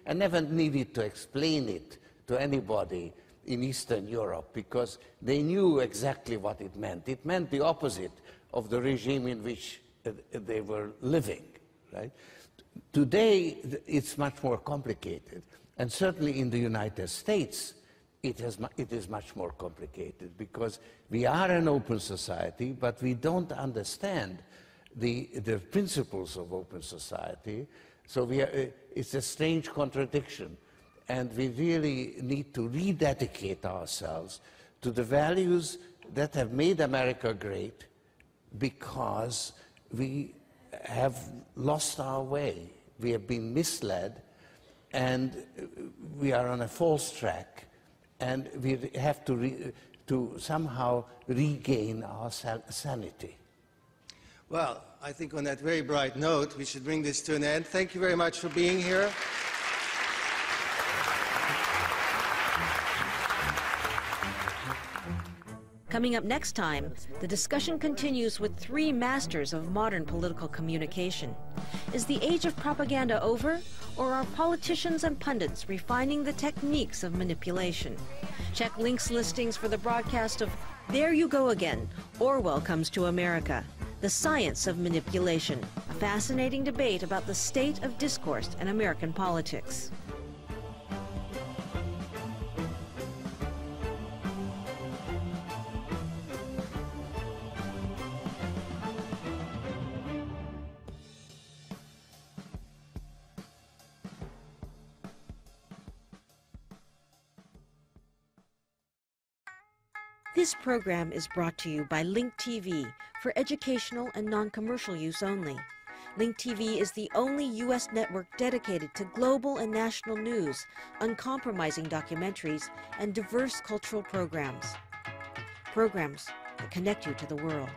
I never needed to explain it to anybody in Eastern Europe because they knew exactly what it meant. It meant the opposite of the regime in which they were living, right? Today, it's much more complicated. And certainly in the United States, it is much more complicated because we are an open society, but we don't understand the principles of open society. So it's a strange contradiction. And we really need to rededicate ourselves to the values that have made America great because we have lost our way. We have been misled, and we are on a false track, and we have to somehow regain our sanity. Well, I think on that very bright note, we should bring this to an end. Thank you very much for being here. Coming up next time, the discussion continues with three masters of modern political communication. Is the age of propaganda over, or are politicians and pundits refining the techniques of manipulation? Check links listings for the broadcast of There You Go Again, Orwell Comes to America, The Science of Manipulation, a fascinating debate about the state of discourse in American politics. This program is brought to you by Link TV for educational and non-commercial use only. Link TV is the only U.S. network dedicated to global and national news, uncompromising documentaries, and diverse cultural programs. Programs that connect you to the world.